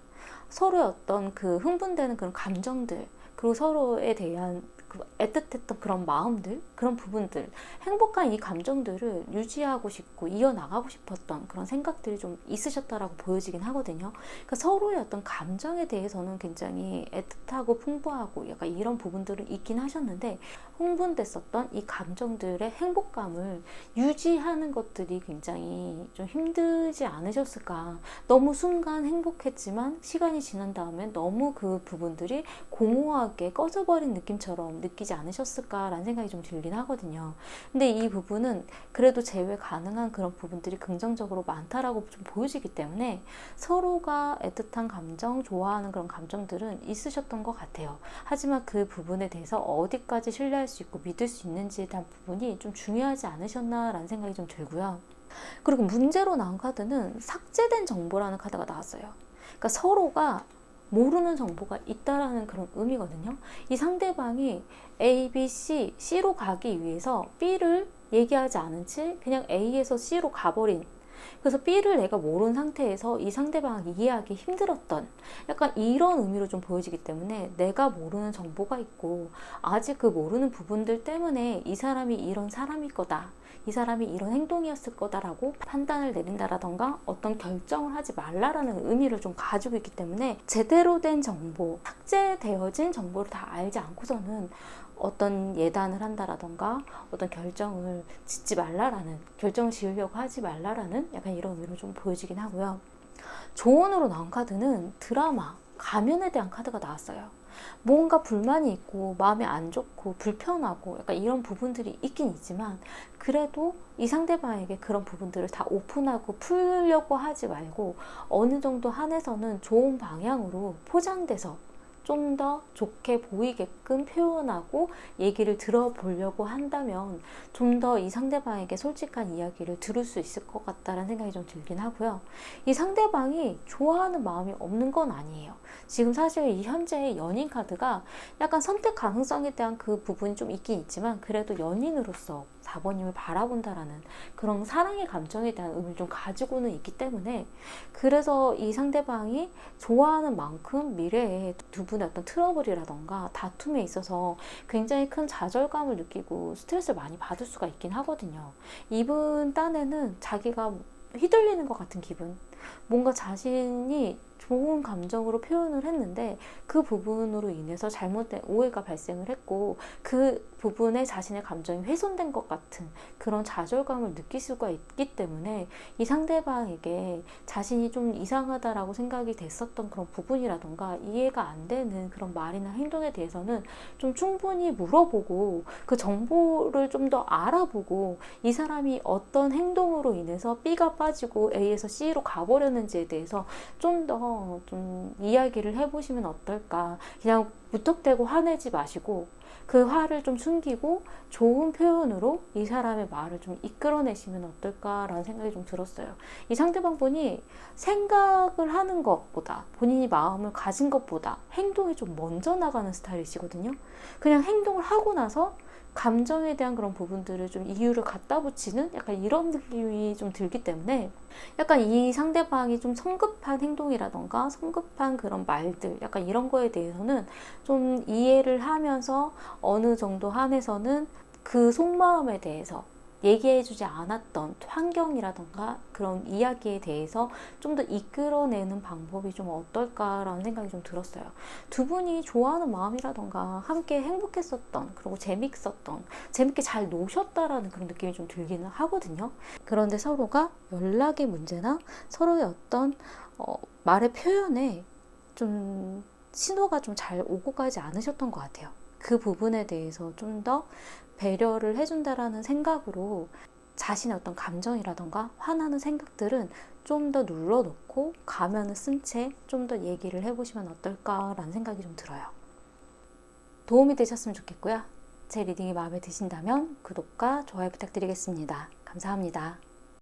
서로의 어떤 그 흥분되는 그런 감정들, 그리고 서로에 대한 그 애틋했던 그런 마음들, 그런 부분들, 행복한 이 감정들을 유지하고 싶고 이어나가고 싶었던 그런 생각들이 좀 있으셨다라고 보여지긴 하거든요. 그러니까 서로의 어떤 감정에 대해서는 굉장히 애틋하고 풍부하고 약간 이런 부분들은 있긴 하셨는데, 흥분됐었던 이 감정들의 행복감을 유지하는 것들이 굉장히 좀 힘들지 않으셨을까. 너무 순간 행복했지만 시간이 지난 다음에 너무 그 부분들이 공허하게 꺼져버린 느낌처럼 느끼지 않으셨을까라는 생각이 좀 들긴 하거든요. 근데 이 부분은 그래도 제외 가능한 그런 부분들이 긍정적으로 많다라고 좀 보여지기 때문에 서로가 애틋한 감정, 좋아하는 그런 감정들은 있으셨던 것 같아요. 하지만 그 부분에 대해서 어디까지 신뢰할 수 있고 믿을 수 있는지에 대한 부분이 좀 중요하지 않으셨나라는 생각이 좀 들고요. 그리고 문제로 나온 카드는 삭제된 정보라는 카드가 나왔어요. 그러니까 서로가 모르는 정보가 있다라는 그런 의미거든요. 이 상대방이 A, B, C, C로 가기 위해서 B를 얘기하지 않은 채 그냥 A에서 C로 가버린, 그래서 B를 내가 모르는 상태에서 이 상대방을 이해하기 힘들었던, 약간 이런 의미로 좀 보여지기 때문에 내가 모르는 정보가 있고 아직 그 모르는 부분들 때문에 이 사람이 이런 사람일 거다, 이 사람이 이런 행동이었을 거다라고 판단을 내린다라던가 어떤 결정을 하지 말라라는 의미를 좀 가지고 있기 때문에 제대로 된 정보, 삭제되어진 정보를 다 알지 않고서는 어떤 예단을 한다라던가 어떤 결정을 짓지 말라라는, 결정을 지으려고 하지 말라라는 약간 이런 의미로 좀 보여지긴 하고요. 조언으로 나온 카드는 드라마, 가면에 대한 카드가 나왔어요. 뭔가 불만이 있고 마음이 안 좋고 불편하고 약간 이런 부분들이 있긴 있지만 그래도 이 상대방에게 그런 부분들을 다 오픈하고 풀려고 하지 말고 어느 정도 한에서는 좋은 방향으로 포장돼서 좀 더 좋게 보이게끔 표현하고 얘기를 들어보려고 한다면 좀 더 이 상대방에게 솔직한 이야기를 들을 수 있을 것 같다는 생각이 좀 들긴 하고요. 이 상대방이 좋아하는 마음이 없는 건 아니에요. 지금 사실 이 현재의 연인 카드가 약간 선택 가능성에 대한 그 부분이 좀 있긴 있지만 그래도 연인으로서 4번님을 바라본다라는 그런 사랑의 감정에 대한 의미를 좀 가지고는 있기 때문에, 그래서 이 상대방이 좋아하는 만큼 미래에 두 분의 어떤 트러블이라던가 다툼에 있어서 굉장히 큰 좌절감을 느끼고 스트레스를 많이 받을 수가 있긴 하거든요. 이분 딴에는 자기가 휘둘리는 것 같은 기분, 뭔가 자신이 좋은 감정으로 표현을 했는데 그 부분으로 인해서 잘못된 오해가 발생을 했고 그 부분에 자신의 감정이 훼손된 것 같은 그런 좌절감을 느낄 수가 있기 때문에 이 상대방에게 자신이 좀 이상하다라고 생각이 됐었던 그런 부분이라던가 이해가 안 되는 그런 말이나 행동에 대해서는 좀 충분히 물어보고 그 정보를 좀 더 알아보고 이 사람이 어떤 행동으로 인해서 B가 빠지고 A에서 C로 가버렸는지에 대해서 좀 더 좀 이야기를 해보시면 어떨까. 그냥 무턱대고 화내지 마시고 그 화를 좀 숨기고 좋은 표현으로 이 사람의 말을 좀 이끌어내시면 어떨까라는 생각이 좀 들었어요. 이 상대방 분이 생각을 하는 것보다 본인이 마음을 가진 것보다 행동이 좀 먼저 나가는 스타일이시거든요. 그냥 행동을 하고 나서 감정에 대한 그런 부분들을 좀 이유를 갖다 붙이는 약간 이런 느낌이 좀 들기 때문에 약간 이 상대방이 좀 성급한 행동이라던가 성급한 그런 말들 약간 이런 거에 대해서는 좀 이해를 하면서 어느 정도 한에서는 그 속마음에 대해서 얘기해주지 않았던 환경이라던가 그런 이야기에 대해서 좀 더 이끌어내는 방법이 좀 어떨까라는 생각이 좀 들었어요. 두 분이 좋아하는 마음이라던가 함께 행복했었던 그리고 재밌었던 재밌게 잘 노셨다라는 그런 느낌이 좀 들기는 하거든요. 그런데 서로가 연락의 문제나 서로의 어떤 말의 표현에 좀 신호가 좀 잘 오고 가지 않으셨던 것 같아요. 그 부분에 대해서 좀 더 배려를 해준다라는 생각으로 자신의 어떤 감정이라던가 화나는 생각들은 좀 더 눌러놓고 가면을 쓴 채 좀 더 얘기를 해보시면 어떨까라는 생각이 좀 들어요. 도움이 되셨으면 좋겠고요. 제 리딩이 마음에 드신다면 구독과 좋아요 부탁드리겠습니다. 감사합니다.